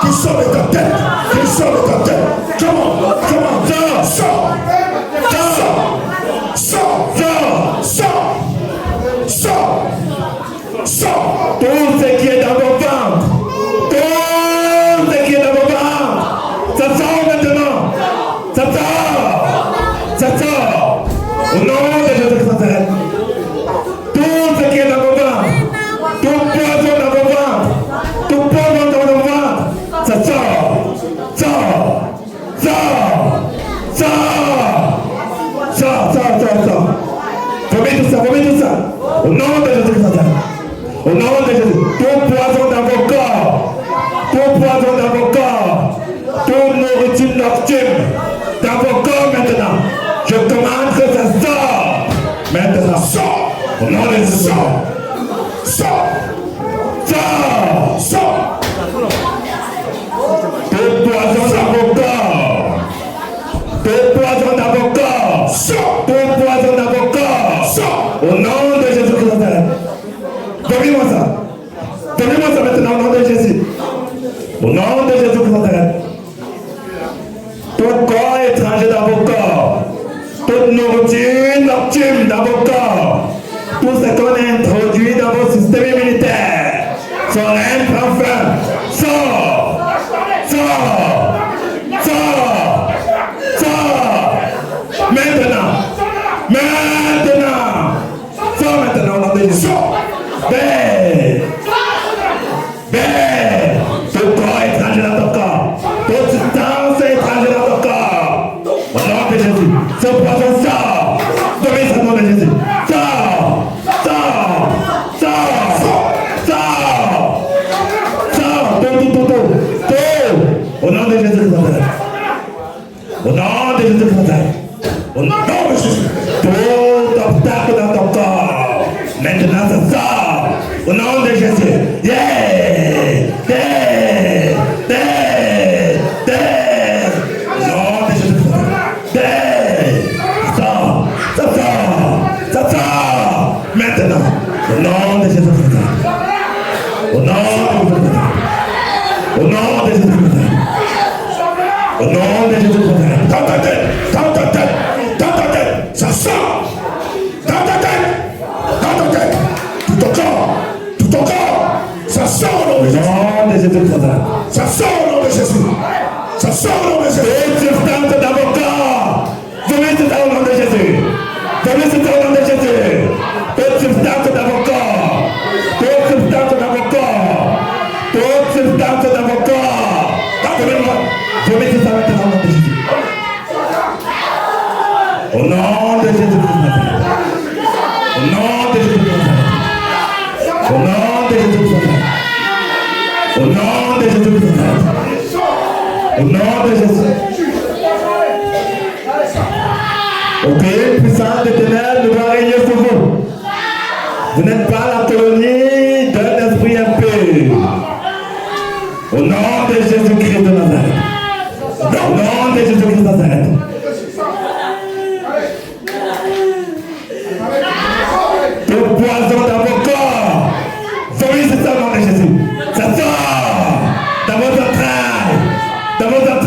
qui sort de ta tête, qui sort de ta tête. Comment, sors, sors, sors, sors, sors, sors, sors. Tout ce qui est dans vos ventres, tout ce qui est dans vos ventres, ça sort maintenant, ça sort, ça sort. Au nom de Jésus de Nazareth, tout ce qui est dans vos ventres, tout poison dans vos ventres, tout poison dans vos ventres, ça sort, sort, sort, sort, sort, sort, sort, sort. Vomis tout ça, au nom de Jésus de Nazareth, au nom de Jésus, tout poison dans vos corps, tout poison dans vos corps, toute nourriture nocturne dans vos corps maintenant, je commande que ça sort, maintenant, sort, au nom de Jésus, sort, sort, sort, sort. Tout poison dans vos corps, tout poison dans vos corps, sort, tout poison dans vos corps, sort, au nom de Jésus Christ. Donnez-moi ça maintenant au nom de Jésus. Au nom de Jésus Christ. Tout corps étranger dans vos corps, toute nourriture nocturne dans vos corps, tout ce qu'on a introduit dans vos systèmes immunitaires, son règne prend fin. Sors, sors, sors, sors. Maintenant, sors maintenant au nom de Jésus. Tout corps étranger dans ton corps, toute substance étrangère dans ton corps, au nom de Jésus, ce poison sort, donnez ce nom de Jésus, sort, sort, sort, sort, sort, tout, au nom de Jésus, au nom de Jésus, au nom de Jésus, tout obstacle dans ton corps, maintenant ça sort, au nom de Jésus, maintenant, au nom de Jésus Christ, au nom de Jésus Christ, au nom de Jésus Christ, au nom de Jésus Christ, dans ta tête, ça sort, dans ta tête, tout ton corps, ça sort au nom de Jésus Christ, ça sort au nom de Jésus, ça sort au nom de Jésus, toute substance dans vos corps, venez tout au nom de Jésus, venez tout au nom de Jésus. Toute substance dans vos corps, toute substance dans vos corps, toute substance dans vos corps. Attendez-moi, je mets ça maintenant au nom de Jésus. Au nom de Jésus Christ. Au nom de Jésus Christ. Au nom de Jésus Christ. Au nom de Jésus Christ. Au nom de Jésus. Ok, puissance de ténèbres ne va régner sur vous. Vous n'êtes pas la colonie d'un esprit impur. Au nom de Jésus-Christ de Nazareth. Au nom de Jésus-Christ de Nazareth. Tout poison dans vos corps. Vomissez ça au nom de Jésus. Ça sort dans vos entrailles. Dans vos entrailles.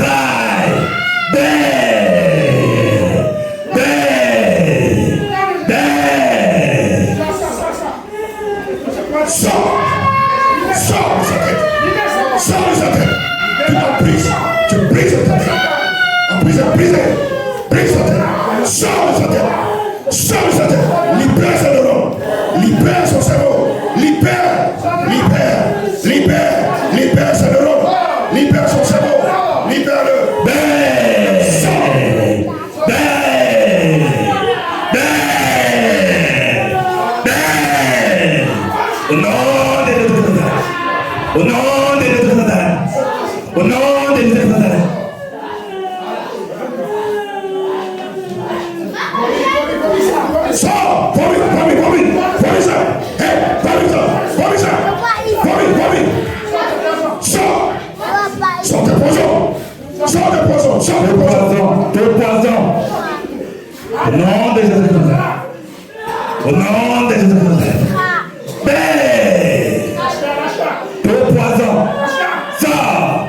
Sors sa tête. Tu l'emprises. Tu brises sa tête. Brise sa tête. Sors sa tête. Libère sa neurone. Libère son cerveau. Libère sa neurone. Libère son cerveau. Libère-le. Au nom de Jésus. Au nom de Jésus. Au nom de Jésus. Sors, vomis ça. Vomis ça. Sors tes poisons. Au nom de Jésus. Au nom de Jésus. Tout poison. Sors.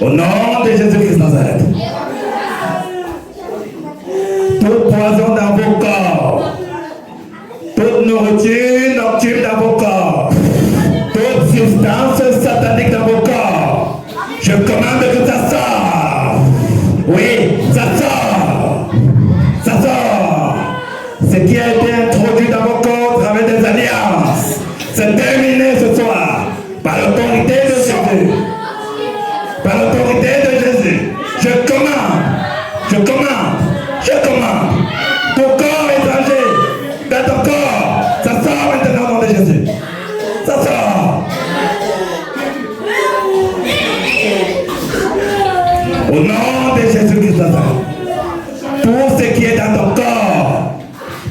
Au nom de Jésus-Christ Nazareth. Tout poison dans vos corps. Toute nourriture nocturne dans vos corps. Toute substance satanique dans vos corps. Je commande que ça sorte. Oui, ça sort. Ça sort. Ce qui a été introduit dans vos corps à travers des alliances, c'est terminé ce soir. Par l'autorité de Jésus. Par l'autorité de Jésus. Je commande. Ton corps étranger dans ton corps, ça sort maintenant au nom de Jésus. Ça sort. Au nom de Jésus-Christ Nazareth. Tout ce qui est dans ton corps,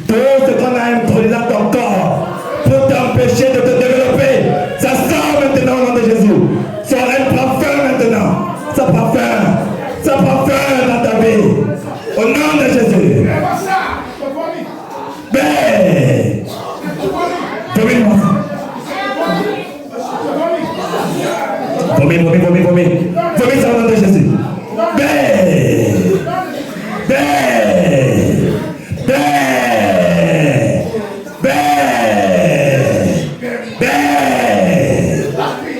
tout ce qu'on a introduit dans ton corps pour t'empêcher de te développer, ça sort maintenant au nom de Jésus. Ça prend fin maintenant. Ça prend fin dans ta vie. Au nom de Jésus. Ben. Vomis ça au nom de Jésus.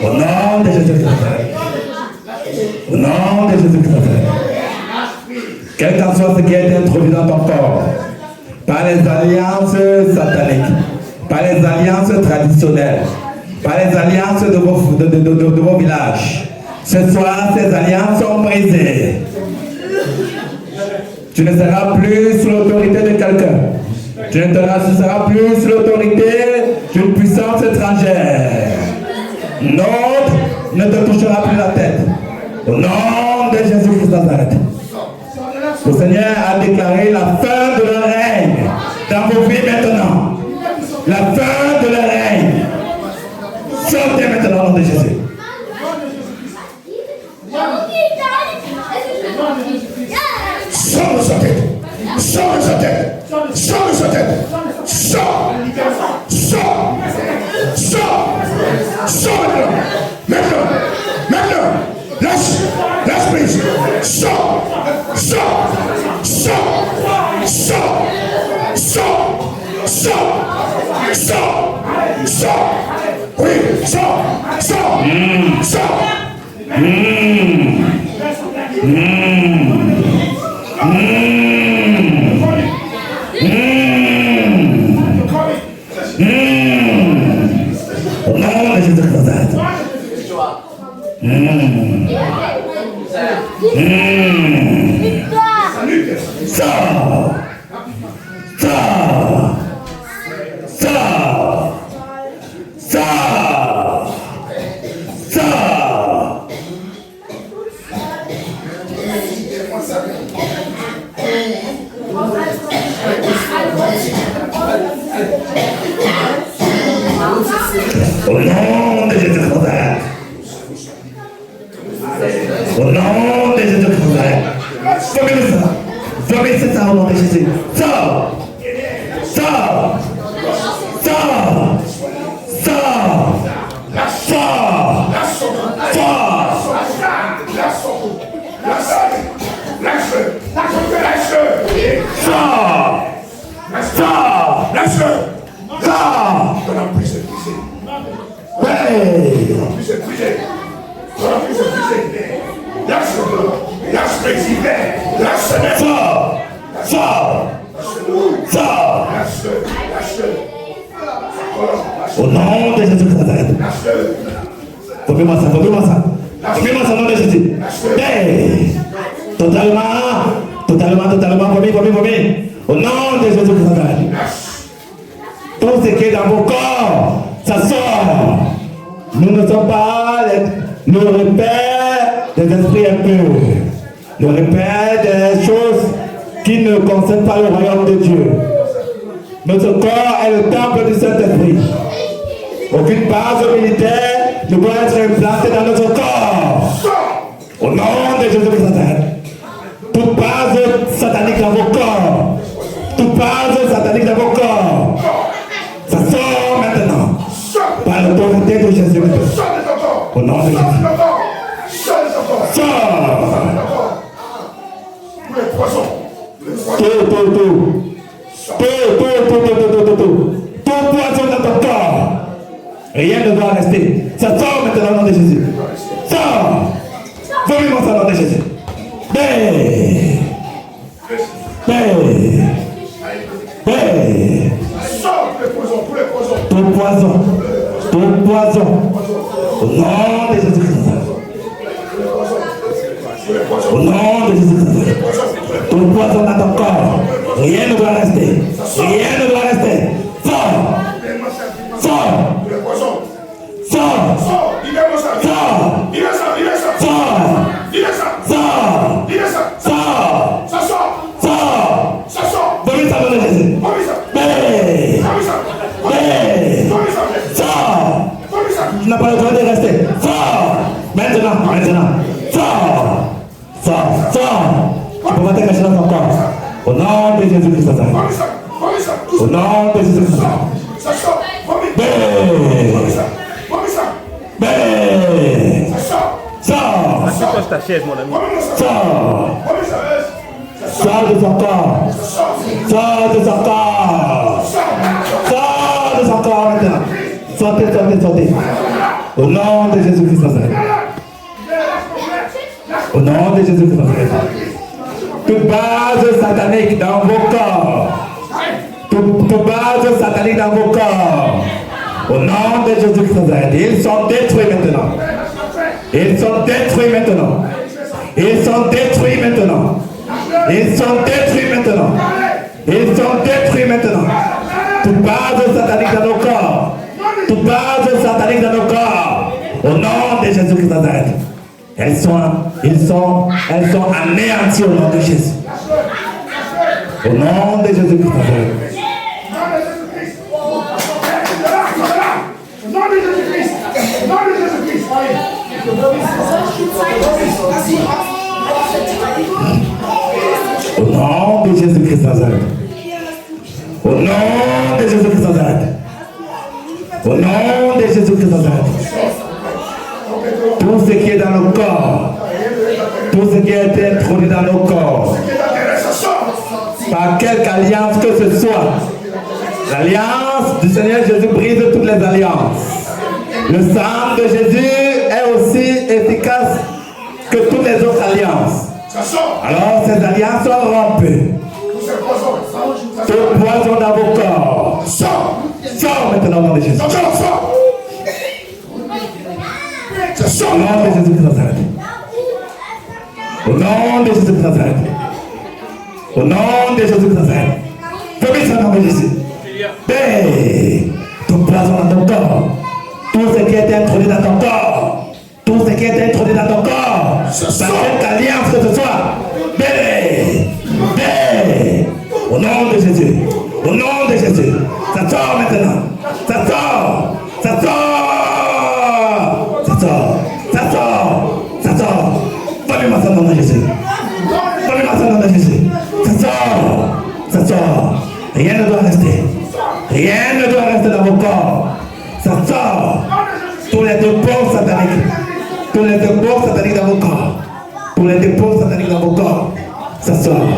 Au nom de Jésus-Christ. Au nom de Jésus-Christ. Quel qu'en soit ce qui a été introduit dans ton corps, par les alliances sataniques, par les alliances traditionnelles, par les alliances de vos villages, ce soir, ces alliances sont brisées. Tu ne seras plus sous l'autorité de quelqu'un. Tu ne seras plus sous l'autorité d'une puissance étrangère. L'autre ne te touchera plus la tête. Au nom de Jésus-Christ Nazareth. Le Seigneur a déclaré la fin de leur règne dans vos vies maintenant. La fin de leur règne. Sortez maintenant au nom de Jésus. Sors de sa tête. Sors de sa tête. Sors de sa tête. Sors. Sors. Sors. Sors maintenant. Maintenant. Lâche prise. Sors. Sors. Sors. Sors. Sors. Sors. Sors. Sors. Oui, sors. Sors. Sors. Au nom de Jésus-Christ Nazareth. Sors. Sors. Sors. Sors. Sors. Au nom de Jésus-Christ Nazareth. Au nom de Jésus-Christ Nazareth. Vomis ça au nom de Jésus. Sors. Sors. Sors. Sors. Sors. Sors. Lâche-le. Sors. Sors. Lâche-le. Sors. Au nom de Jésus-Christ Nazareth. Fais-moi ça au nom de Jésus. Totalement, vomis. Au nom de Jésus-Christ Nazareth. Tout ce qui est dans vos corps, ça sort. Nous ne sommes pas le repère des esprits impurs. Le repère des choses qui ne concernent pas le royaume de Dieu. Notre corps est le temple du Saint-Esprit. Aucune base militaire ne peut être implantée dans notre corps. Au nom de Jésus-Christ Nazareth. Toute base satanique dans vos corps. Toute base satanique dans vos corps. Ça sort maintenant. Par l'autorité de Jésus. Au nom de Jésus. sort.
Tous les poisons.
Tout poison dans ton corps. Rien ne doit rester. Ça sort maintenant au nom de Jésus. Sors. Vomis-moi ça au nom de Jésus.
Sors tous les poisons, tous les poisons.
Tout poison. Au nom de Jésus-Christ. Au nom de Jésus-Christ. Tout poison dans ton corps. Rien ne doit rester. Rien ne doit rester. Sors. Sors.
Tous les poisons.
Sors.
Sors. Libère-moi ça.
Sors.
Libère ça. Libère ça.
Sors.
Libère ça.
Sors.
Libère ça.
Sors.
Ça sort.
Sors.
Ça sort.
Vomis ça au nom de Jésus.
Vomis ça.
Hey.
Vomis ça.
Hey.
Vomis ça.
Sors.
Vomis ça.
Tu n'as pas le droit de rester. Sors. Maintenant. Sors. Sors. Tu peux pas te cacher dans ton corps. Au nom de Jésus-Christ.
Vomis ça. Vomis ça.
Au nom de Jésus-Christ.
Ça sort. Vomis.
Hey.
Vomis ça. Vomis ça.
Hey.
Ça sort.
Sors.
Accroche ta chaise, mon ami.
Vomis ça.
Sors.
Vomis ça.
Sors de son corps. Sors de son corps. Sors de son corps maintenant. Sortez. Au nom de Jésus-Christ. Au nom de Jésus-Christ. Toute base satanique dans vos corps. Toute base satanique dans vos corps. Au nom de Jésus-Christ. Ils sont détruits maintenant. Ils sont détruits maintenant. Ils sont détruits maintenant. Ils sont détruits maintenant. Ils sont détruits maintenant. Toute base satanique dans nos corps. Toute base satanique dans nos corps. Au nom de Jésus-Christ Nazareth. Elles sont anéanties au nom de Jésus. Au nom de Jésus-Christ Nazareth. Au nom de Jésus-Christ Nazareth. Au nom de Jésus-Christ Nazareth. Au nom de Jésus-Christ Nazareth. Tout ce qui est dans nos corps, tout ce qui a été introduit dans nos corps, par quelque alliance que ce soit, l'alliance du Seigneur Jésus brise toutes les alliances. Le sang de Jésus est aussi efficace que toutes les autres alliances. Alors ces alliances sont rompues. Tout poison dans vos corps. Sors maintenant au nom de Jésus. Au nom de Jésus-Christ Nazareth. Au nom de Jésus-Christ Nazareth. Au nom de Jésus-Christ Nazareth. Vomis au nom de Jésus. Tout poison dans ton corps. Tout ce qui est introduit dans ton corps. Tout ce qui est introduit dans ton corps. Par quelque alliance que ce soit. Au nom de Jésus. Au nom de Jésus. Ça sort maintenant. Ça sort. Ça sort. Ça sort. Ça sort. Ça sort. Vomis-moi ça au nom de Jésus. Vomis-moi ça au nom de Jésus. Ça sort. Ça sort. Rien ne doit rester. Rien ne doit rester dans vos corps. Ça sort. Tous les dépôts sataniques. Tous les dépôts sataniques dans vos corps. Tous les dépôts sataniques dans vos corps. Ça sort.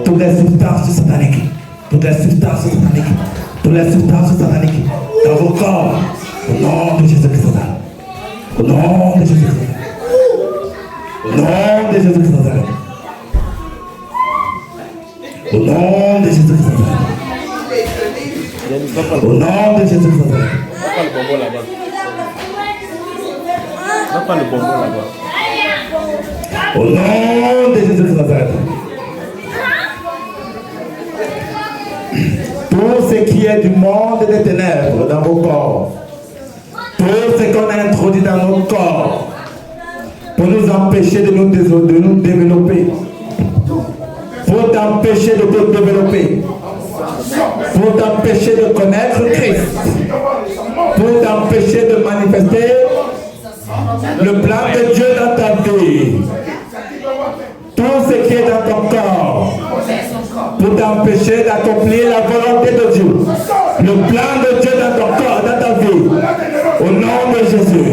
Toutes les substances sataniques. Toutes les substances sataniques. Toutes les substances sataniques dans vos corps. Au nom de Jésus-Christ. Au nom de Jésus-Christ. Au nom de Jésus-Christ. Au nom de Jésus-Christ. Au nom de Jésus-Christ.
Va pas le bonbon là-bas.
Au nom de Jésus-Christ Nazareth. Tout ce qui est du monde des ténèbres dans vos corps, tout ce qu'on a introduit dans nos corps, pour nous empêcher de nous développer, pour t'empêcher de te développer, pour t'empêcher de connaître Christ, pour t'empêcher de manifester le plan de Dieu dans ta vie. Tout ce qui est dans ton corps, pour t'empêcher d'accomplir la volonté de Dieu. Le plan de Dieu dans ton corps, dans ta vie. Au nom de Jésus.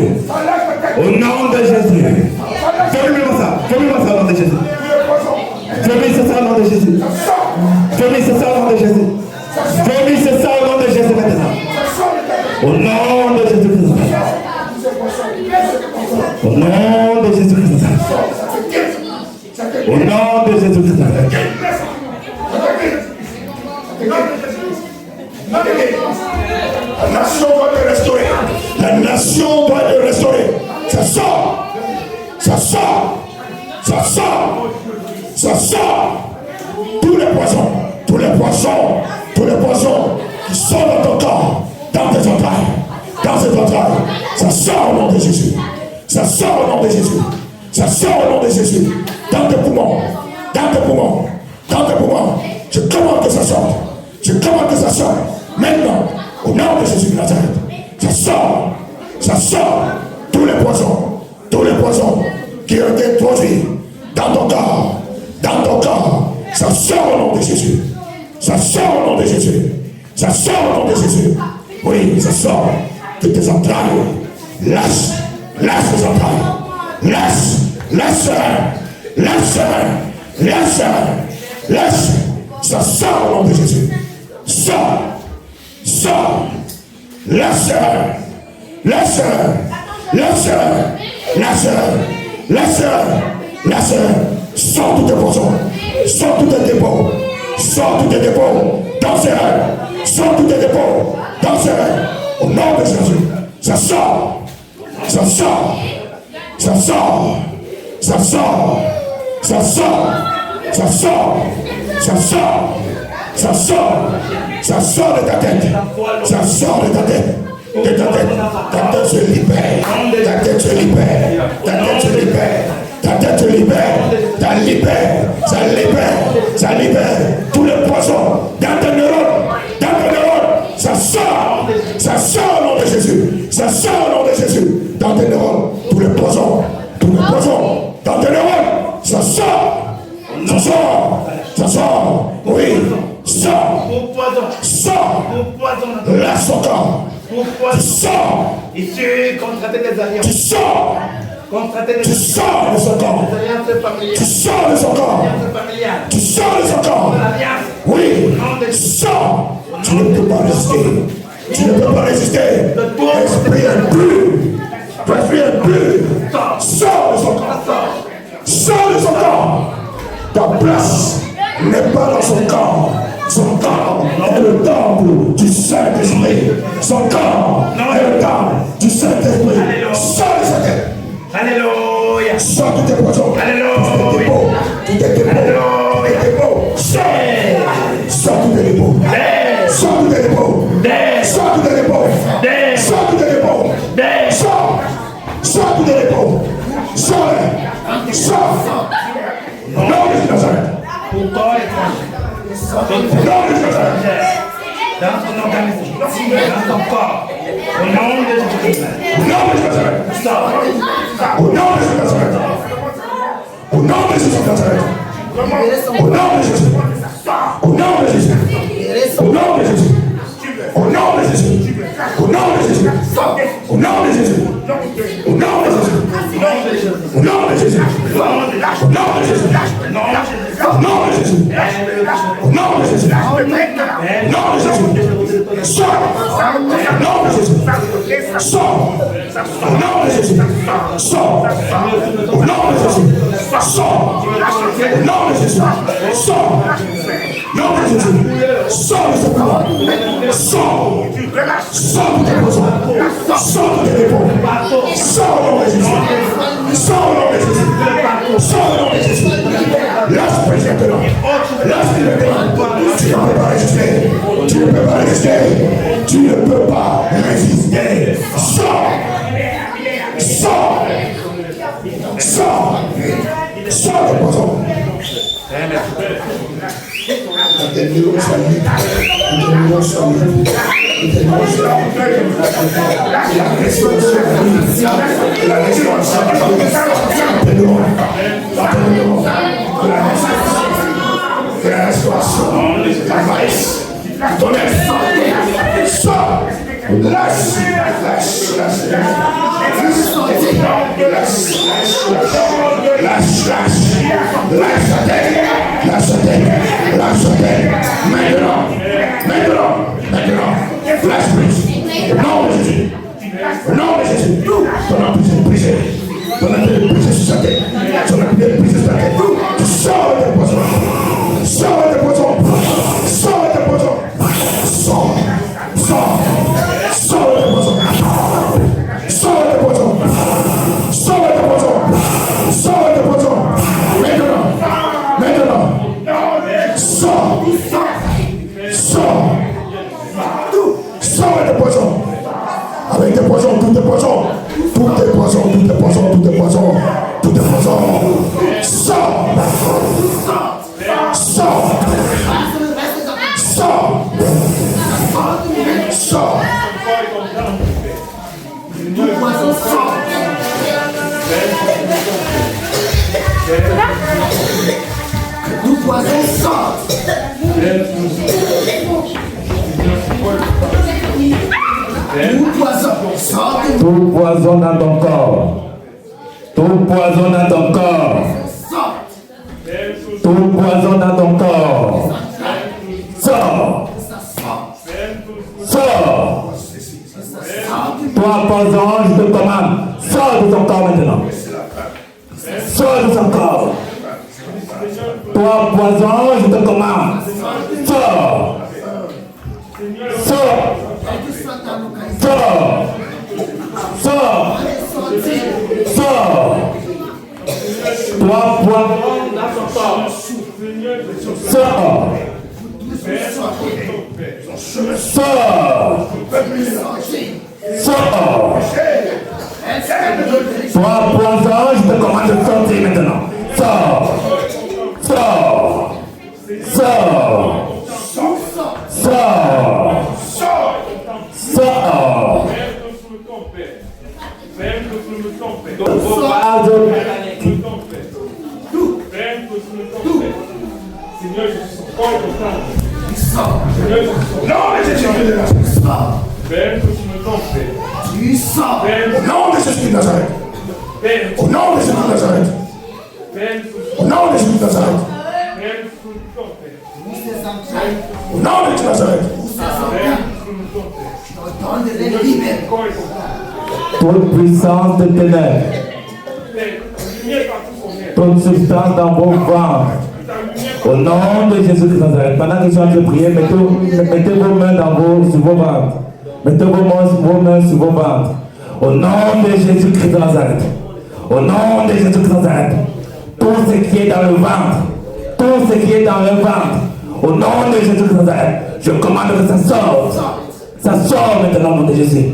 Au nom de Jésus. Vomis-moi ça. Jésus-Christ de Nazareth. Au nom de Jésus-Christ de Nazareth.
La nation doit te restaurer. La nation doit te restaurer. Ça sort. Ça sort. Ça sort. Ça sort. Tous les poisons. Tous les poisons. Tous les poisons qui sont dans ton corps. Dans tes entrailles. Dans tes entrailles. Ça sort au nom de Jésus. Ça sort au nom de Jésus. Ça sort au nom de Jésus. Dans tes poumons. Dans tes poumons. Dans tes poumons. Je commande que ça sorte. Je commande que ça sorte. Maintenant, au nom de Jésus de Nazareth, ça sort, tous les poisons qui ont été produits dans ton corps, ça sort au nom de Jésus, ça sort au nom de Jésus, ça sort au nom de Jésus, oui, ça sort de tes entrailles, lâche tes entrailles, lâche, ça sort au nom de Jésus, sort, lâche, sors tous tes poisons, sors tous tes dépôts, dans ses rêves, sors tous tes dépôts, dans ses rêves, au nom de Jésus, ça sort, ça sort de ta tête, ça sort de ta tête, ta tête se libère, ça libère tous les poisons dans tes neurones, ça sort au nom de Jésus, ça sort au nom de Jésus, dans tes neurones, tous les poisons dans tes neurones, ça sort, oui, sort, lâche son corps, tu sors, tu sors de son corps, oui, sors, tu ne peux pas résister, esprit impur, sors de son corps, ta place n'est pas dans son corps. Son corps est le temple du Saint-Esprit. Son corps est le temple du Saint-Esprit. Sors de sa tête. Alléluia. Sors tous tes poisons. Alléluia. Tous tes dépôts. Sors tous tes dépôts. Sors tous tes dépôts. Sors tous tes dépôts. Sors tous tes dépôts. Sors tous tes dépôts. Sors. Au nom de Nazareth.
Dans ton organisme, dans ton corps, au nom de Jésus-Christ.
Au nom de Nazareth. Au nom de Jésus de Nazareth. Au nom de Jésus. Au nom de Jésus. Au nom de Jésus. Au nom de Jésus. Au nom de Jésus. Au nom de Jésus. Au nom de Jésus. Au nom de Jésus. Au nom de Jésus. Au nom de Jésus. Au nom de Jésus. Au nom de Jésus. Au nom de Jésus. Sors. Au nom de Jésus. Sors. Au nom de Jésus. Sors. Au nom de Jésus. Sors. Au nom de Jésus. Sors. Au nom de Jésus. Sors de ce corps. Sors. Sors de tes besoins. Sors de tes dépôts. Sors au nom de Jésus. Sors au nom de Jésus. Sors au nom de Jésus. Lâche maintenant. Lâche maintenant. Tu ne peux pas résister. Tu ne peux pas résister. Tu ne peux pas résister. Sors. Sors. Sors. Sors de poison. Tes neurones soient libres. Tes neurones soient libres. Tes neurones soient libres. La respiration est la respiration est tes neurones. Que la restauration, la maïs, ton être, sors, maintenant, lâche prise, au nom de Jésus, ton emprise est brisée, Son appel est brisé sur sa tête. Son appel est brisé sur sa tête. Tu sors avec tes poisons. Sors avec tes poisons. Sors avec tes poisons. Sors. Sors. Sors avec tes poisons. Sors avec tes poisons. Sors avec tes poisons. Sors avec tes poisons. Maintenant. Maintenant. Sors. Sors. Sors avec tes poisons. Avec tes poisons, tous tes poisons. Tous tes poisons, tous tes poisons, tous tes poisons. Tous tes poisons. Sors. Sors. Sors. Sors. Tout poison sort. Tout poison sort.
Tout poison dans ton corps. Tout poison dans ton corps. Tout poison dans ton corps. Sors. Sors. Toi, poison, je te commande. Sors de ton corps maintenant. Sors de ton corps. Toi, poison, je te commande. Sors. Sors. Sors. Sors. Sors. Toi, poison dans ton corps. Sors. Sors. Sors. Toi, poison, je te commande de sortir maintenant. Sors. Sors. Sors. Sors. Sors.
Seigneur, je suis fort content.
Non, mais Jésus de Nazareth.
Père, que tu me trompes.
Tu sors. Au nom de Jésus de Nazareth. Au nom de Jésus de Nazareth. Au nom de Jésus de Nazareth. Au nom de Jésus de Nazareth.
Toute puissance de ténèbres, toute substance dans vos ventres, au nom de Jésus de Nazareth. Pendant que je suis en train de prier, mettez vos mains sur vos ventres. Mettez vos mains sur vos ventres. Au nom de Jésus-Christ de Nazareth. Au nom de Jésus-Christ de Nazareth. Tout ce qui est dans le ventre. Tout ce qui est dans le ventre. Au nom de Jésus-Christ de Nazareth. Je commande que ça sorte. Ça sort maintenant au nom de Jésus.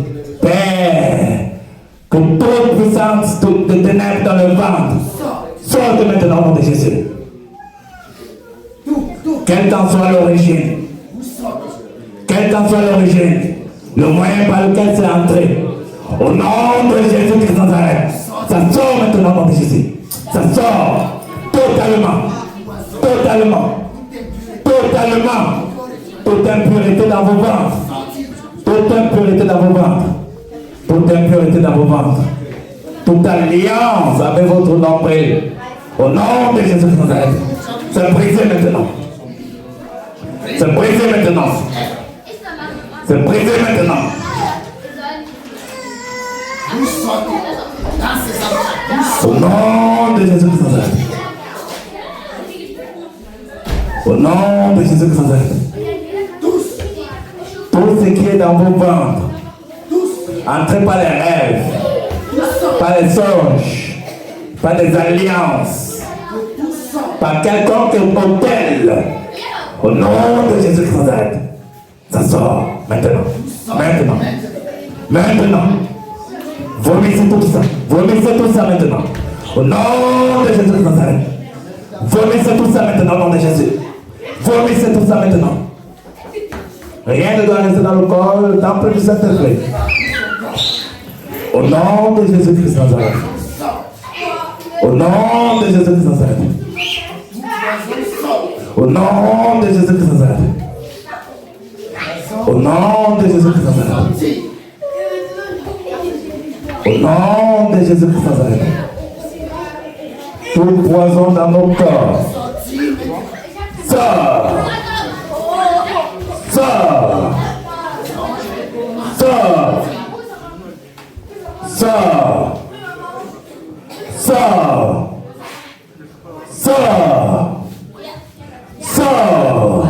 Père, que toute puissance de ténèbres dans le ventre sorte maintenant au nom de Jésus. Quelle qu'en soit l'origine, quelle qu'en soit l'origine, le moyen par lequel c'est entré, au nom de Jésus de Nazareth, ça sort maintenant au nom de Jésus. Ça sort totalement, totalement, totalement. Toute impureté dans vos ventres, toute impureté dans vos ventres, toute impureté dans vos ventres, toute alliance avec votre nombril, au nom de Jésus de Nazareth, c'est brisé maintenant. C'est brisé maintenant. C'est brisé maintenant. Au nom de Jésus de Nazareth. Au nom de Jésus de Nazareth. Tout ce qui est dans vos ventres, entrez par les rêves, par les songes, par des alliances, par quelconque hôtel. Au nom de Jésus de Nazareth, ça sort maintenant. Maintenant. Maintenant. Vomissez tout ça. Vomissez tout ça maintenant. Au nom de Jésus de Nazareth. Vomissez tout ça maintenant au nom de Jésus. Vomissez tout ça maintenant. Rien ne doit rester dans le corps, le temple du Saint-Esprit. Au nom de Jésus-Christ de Nazareth. Au nom de Jésus de Nazareth. Au nom de Jésus de Nazareth. Au nom de Jésus de Nazareth. Au nom de Jésus de Nazareth. Tout poison dans nos corps. Sors. Sors. Sors. Sors. Sors. Sors. Sors.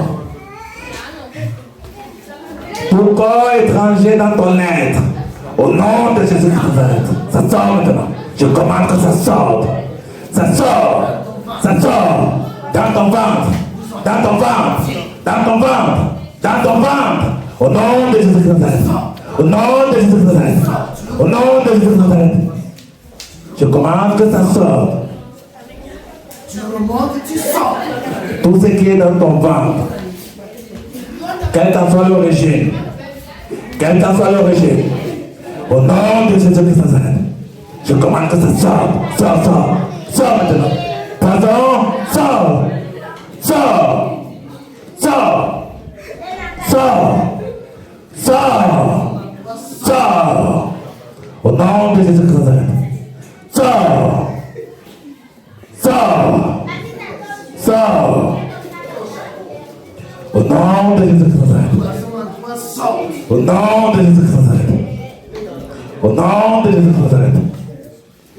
Tout corps étranger dans ton être. Au nom de Jésus-Christ. Ça sort maintenant. Je commande que ça sorte. Ça sort. Ça sort. Dans ton ventre. Dans ton ventre. Dans ton ventre. Dans ton ventre. Au nom de Jésus-Christ. Au nom de Jésus-Christ. Au nom de Jésus-Christ. Je commande que ça sorte.
Tu remontes et tu sors.
Tout ce qui est dans ton ventre, quelle qu'en soit l'origine, quelle qu'en soit l'origine, au nom de Jésus-Christ, je commande que ça sorte, sort, sort, sort maintenant. Pardon, sort, sort, sort, sort, sort, sort, au nom de Jésus-Christ, sort, sort. Sors. Au nom de Jésus-Christ. Au nom de Jésus-Christ. Au nom de Jésus-Christ.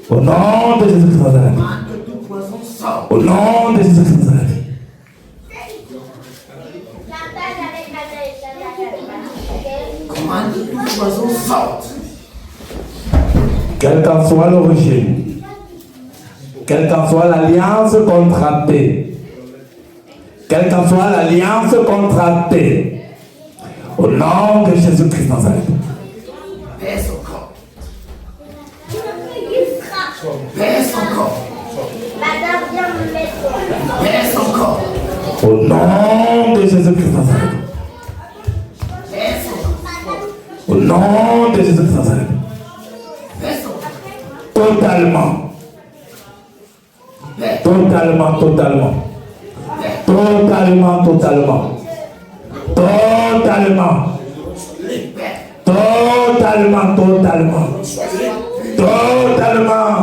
Au nom de Jésus-Christ. Au nom de Jésus-Christ.
Commande que tout poison sorte.
Quelle qu'en soit l'origine, quelle qu'en soit l'alliance contractée, quelle qu'en soit l'alliance contractée, au nom de Jésus-Christ Nazareth.
Baisse son corps. Baisse son corps. Baisse son corps.
Au nom de Jésus-Christ Nazareth.
Baisse son corps.
Au nom de Jésus-Christ Nazareth.
Baisse son corps.
Totalement. Totalement, totalement. Totalement, totalement. Totalement. Totalement, totalement. Totalement.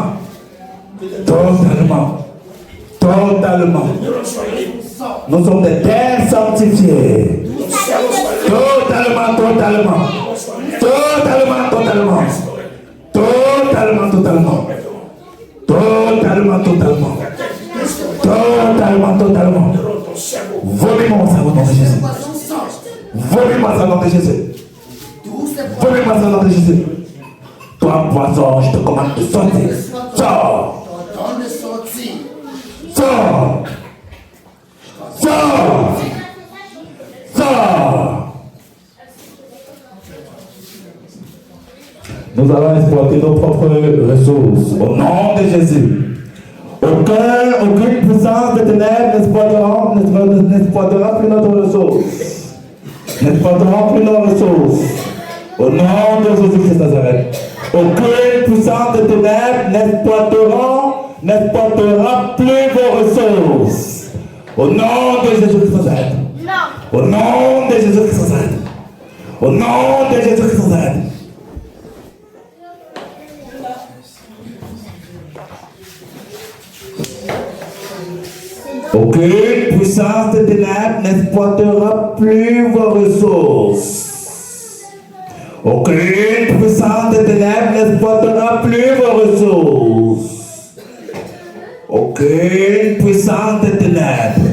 Totalement. Totalement. Nous sommes des terres sanctifiées. Totalement, totalement. Totalement, totalement. Totalement, totalement. Totalement, totalement. Totalement, totalement. Vomis-moi ça au nom de Jésus. Vomis-moi ça au nom de Jésus. Vomis-moi ça au nom de Jésus. Toi, poison, je te commande de sortir. Sors.
Donne de sortir.
Sors. Sors. Sors. Nous allons exploiter nos propres ressources au nom de Jésus. Aucune puissance de ténèbres n'exploitera plus notre ressource. N'exploitera plus nos ressources. Au nom de Jésus-Christ Nazareth. Aucune puissance de ténèbres n'exploitera plus vos ressources. Au nom de Jésus-Christ Nazareth. Au nom de Jésus-Christ Nazareth. Au nom de Jésus-Christ Nazareth. Aucune puissance de ténèbres n'exploitera plus vos ressources. Aucune puissance de ténèbres n'exploitera plus vos ressources. Aucune puissance de ténèbres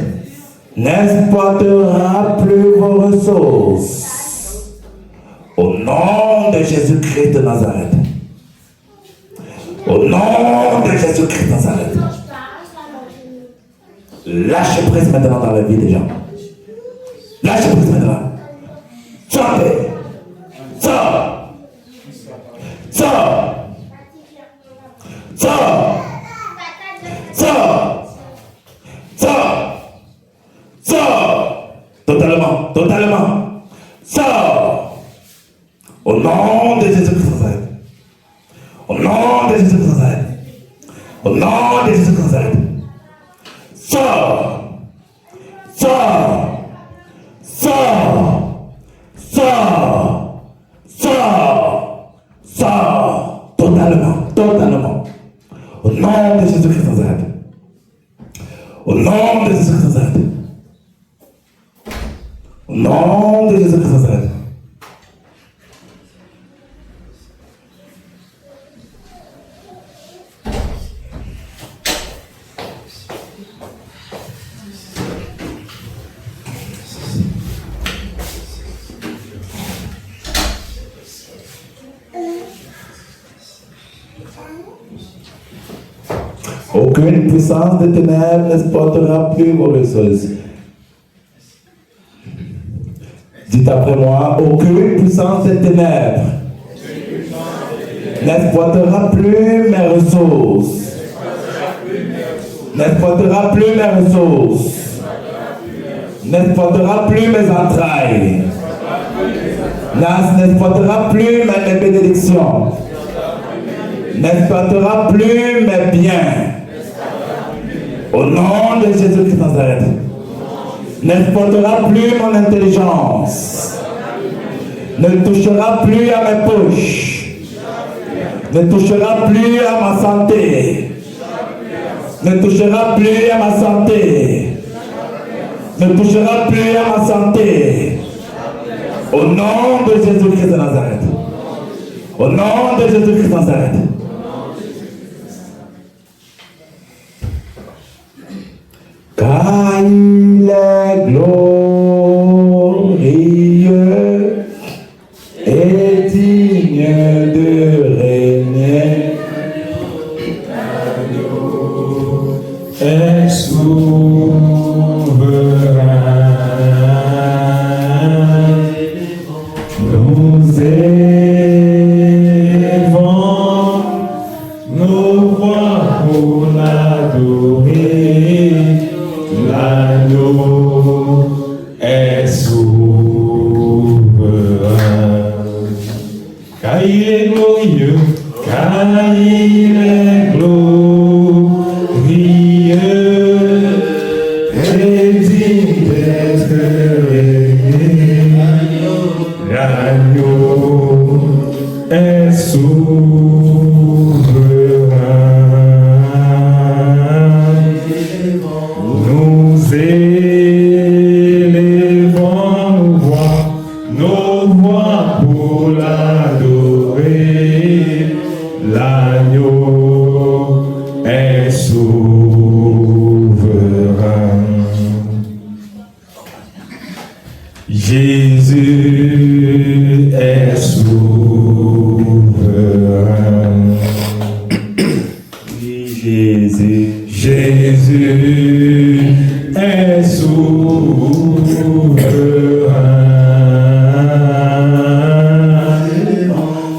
n'exploitera plus vos ressources. Au nom de Jésus-Christ de Nazareth. Au nom de Jésus-Christ de Nazareth. Lâchez prise maintenant dans la vie des gens. Lâchez prise maintenant. Sortez. Sors. Sors. Sors. Sors. Sors. Sors. Totalement. Totalement. Sors. Au nom de Jésus-Christ. Au nom de Jésus-Christ. Au nom de Jésus-Christ. Sors. Sors. Sors. Sors. Sors. Sors. Totalement. Totalement. Au nom de Jésus-Christ Nazareth. Au nom de Jésus-Christ Nazareth. Au nom de Jésus-Christ Nazareth. Aucune puissance de ténèbres n'exploitera plus vos ressources. Dites après moi, aucune puissance de ténèbres n'exploitera plus mes ressources. N'exploitera plus mes ressources. N'exploitera plus mes entrailles. N'exploitera plus mes bénédictions. N'exploitera plus mes biens. Au nom de Jésus-Christ de Nazareth. N'exploitera plus mon intelligence. Ne touchera plus à mes poches. Ne touchera plus à ma santé. Ne touchera plus à ma santé. Ne touchera plus à ma santé. Au nom de Jésus-Christ de Nazareth. Au nom de Jésus-Christ de Nazareth. Car il est glorieux et digne de régner. Est souverain. Nous élevons nos voix pour l'adorer. L'agneau est souverain. Car il est glorieux, car il est glorieux et digne d'être régné. L'agneau est souverain. Nous élevons nos voix pour l'adorer. L'agneau est souverain. Jésus est souverain. Oui, Jésus. Jésus est souverain.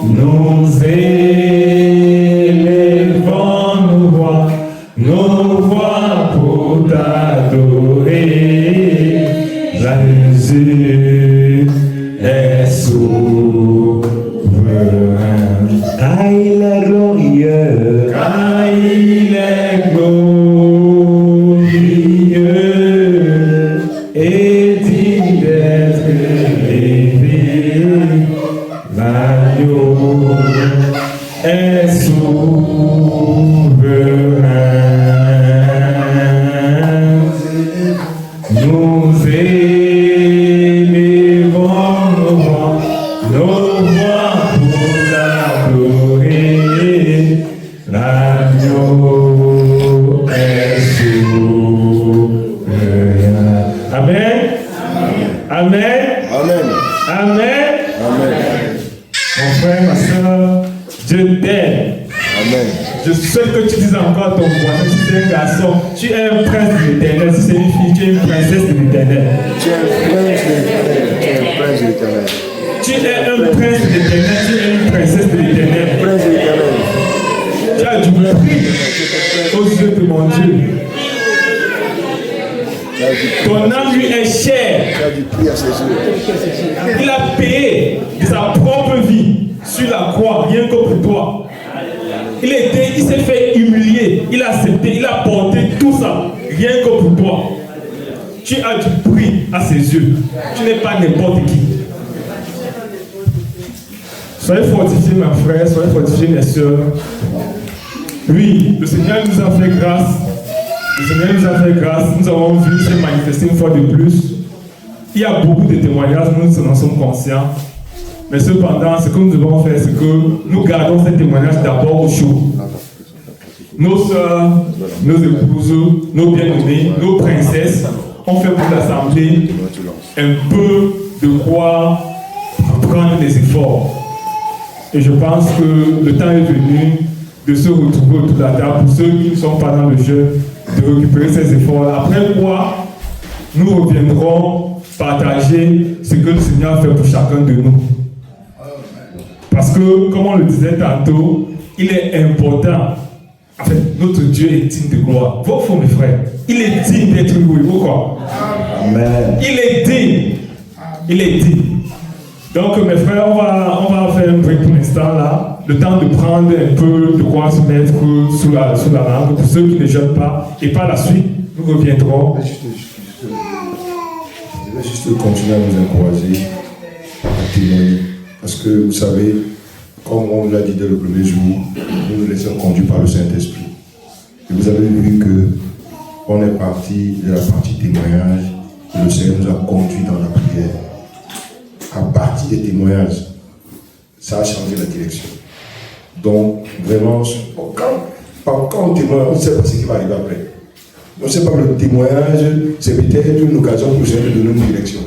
Nous élevons nos voix pour t'adorer. Jésus est souverain. Car il est glorieux. Car il est glorieux et digne d'être élevé. L'agneau est souverain. Nous élevons nos voix pour l'adorer. L'agneau est souverain. Amen. Amen.
Amen.
Amen.
Amen.
Mon frère, ma soeur, Dieu t'aime.
Amen.
Je souhaite que tu dises encore à ton voisin, si c'est un garçon, tu es un prince de l'éternel. Si c'est une fille, tu es une princesse de l'éternel.
Tu es un prince de l'éternel. Tu es un prince de l'éternel.
Tu es un prince de l'éternel, tu es une princesse de l'éternel.
Prince de l'éternel.
Tu as du prix aux yeux de mon Dieu. Ton âme lui est chère.
Tu as du prix à ses yeux.
Il a payé de sa propre vie sur la croix, rien que pour toi. Il s'est fait humilier, il a accepté, il a porté tout ça, rien que pour toi. Tu as du prix à ses yeux. Tu n'es pas n'importe qui. Soyez fortifiés, mes frères, soyez fortifiés, mes soeurs. Oui, le Seigneur nous a fait grâce. Le Seigneur nous a fait grâce. Nous avons vu se manifester une fois de plus. Il y a beaucoup de témoignages, nous en sommes conscients. Mais cependant, ce que nous devons faire, c'est que nous gardons ces témoignages d'abord au chaud. Nos soeurs, nos épouses, nos bien-aimés, nos princesses ont fait pour l'Assemblée un peu de quoi prendre des efforts. Et je pense que le temps est venu
de se retrouver autour de la table, pour ceux qui ne sont pas dans le jeu, de récupérer ces efforts-là. Après quoi, nous reviendrons partager ce que le Seigneur a fait pour chacun de nous. Parce que, comme on le disait tantôt, il est important. En fait, notre Dieu est digne de gloire. Vos frères, mes frères, il est digne d'être loué. Pourquoi?
Amen.
Il est digne. Il est digne. Donc, mes frères, on va faire un break pour l'instant là. Le temps de prendre un peu de quoi se mettre sous la langue pour ceux qui ne jeûnent pas. Et par la suite, nous reviendrons.
Je vais juste continuer à nous encourager à témoigner. Parce que vous savez, comme on l'a dit dès le premier jour, nous nous laissons conduire par le Saint-Esprit. Et vous avez vu qu'on est parti de la partie témoignage et le Seigneur nous a conduits dans la prière. À partir des témoignages, ça a changé la direction. Donc, vraiment, quand on témoigne, on ne sait pas ce qui va arriver après. On ne sait pas que le témoignage, c'est peut-être une occasion pour le Seigneur de donner une direction.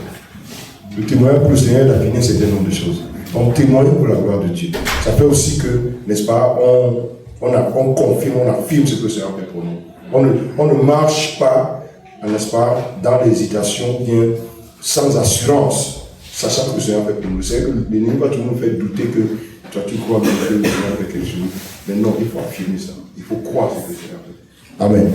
Le témoignage pour le Seigneur d'affiner un certain nombre de choses. On témoigne pour la gloire de Dieu. Ça fait aussi que, n'est-ce pas, on confirme, on affirme ce que le Seigneur fait pour nous. On ne marche pas, n'est-ce pas, dans l'hésitation, bien sans assurance, sachant que le Seigneur fait pour nous. C'est que l'ennemi va toujours nous faire douter que toi tu crois que le Seigneur fait quelque chose. Mais non, il faut affirmer ça. Il faut croire ce que le Seigneur fait. Amen.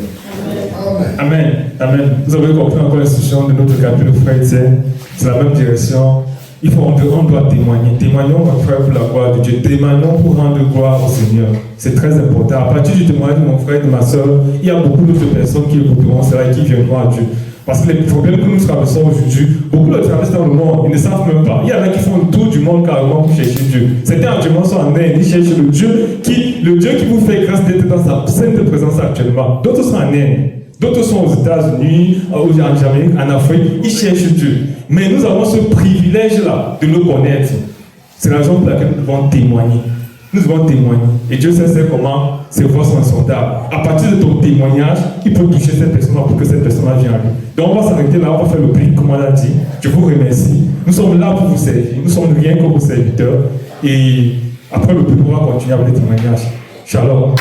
Amen. Amen. Vous avez compris encore l'instruction de notre capitaine frère Étienne. C'est la même direction. On doit témoigner. Témoignons, mon frère, pour la gloire de Dieu. Témoignons pour rendre gloire au Seigneur. C'est très important. À partir du témoignage de mon frère et de ma soeur, il y a beaucoup d'autres personnes qui écouteront cela et qui viendront à Dieu. Parce que les problèmes que nous traversons aujourd'hui, beaucoup le traversent dans le monde, ils ne savent même pas. Il y en a qui font le tour du monde carrément pour chercher Dieu. Certains actuellement sont en Inde, ils cherchent le Dieu qui vous fait grâce d'être dans sa sainte présence actuellement. D'autres sont en Inde, d'autres sont aux États-Unis, en Jamaïque, en Afrique, ils cherchent Dieu. Mais nous avons ce privilège-là de le connaître. C'est la raison pour laquelle nous devons témoigner. Nous devons témoigner. Et Dieu sait comment ses voix sont insondables. À partir de ton témoignage, il peut toucher cette personne pour que cette personne vienne à lui. Donc on va s'arrêter là, on va faire le brick, comme on l'a dit. Je vous remercie. Nous sommes là pour vous servir. Nous sommes rien que vos serviteurs. Et après le brick, on va continuer avec les témoignages. Shalom.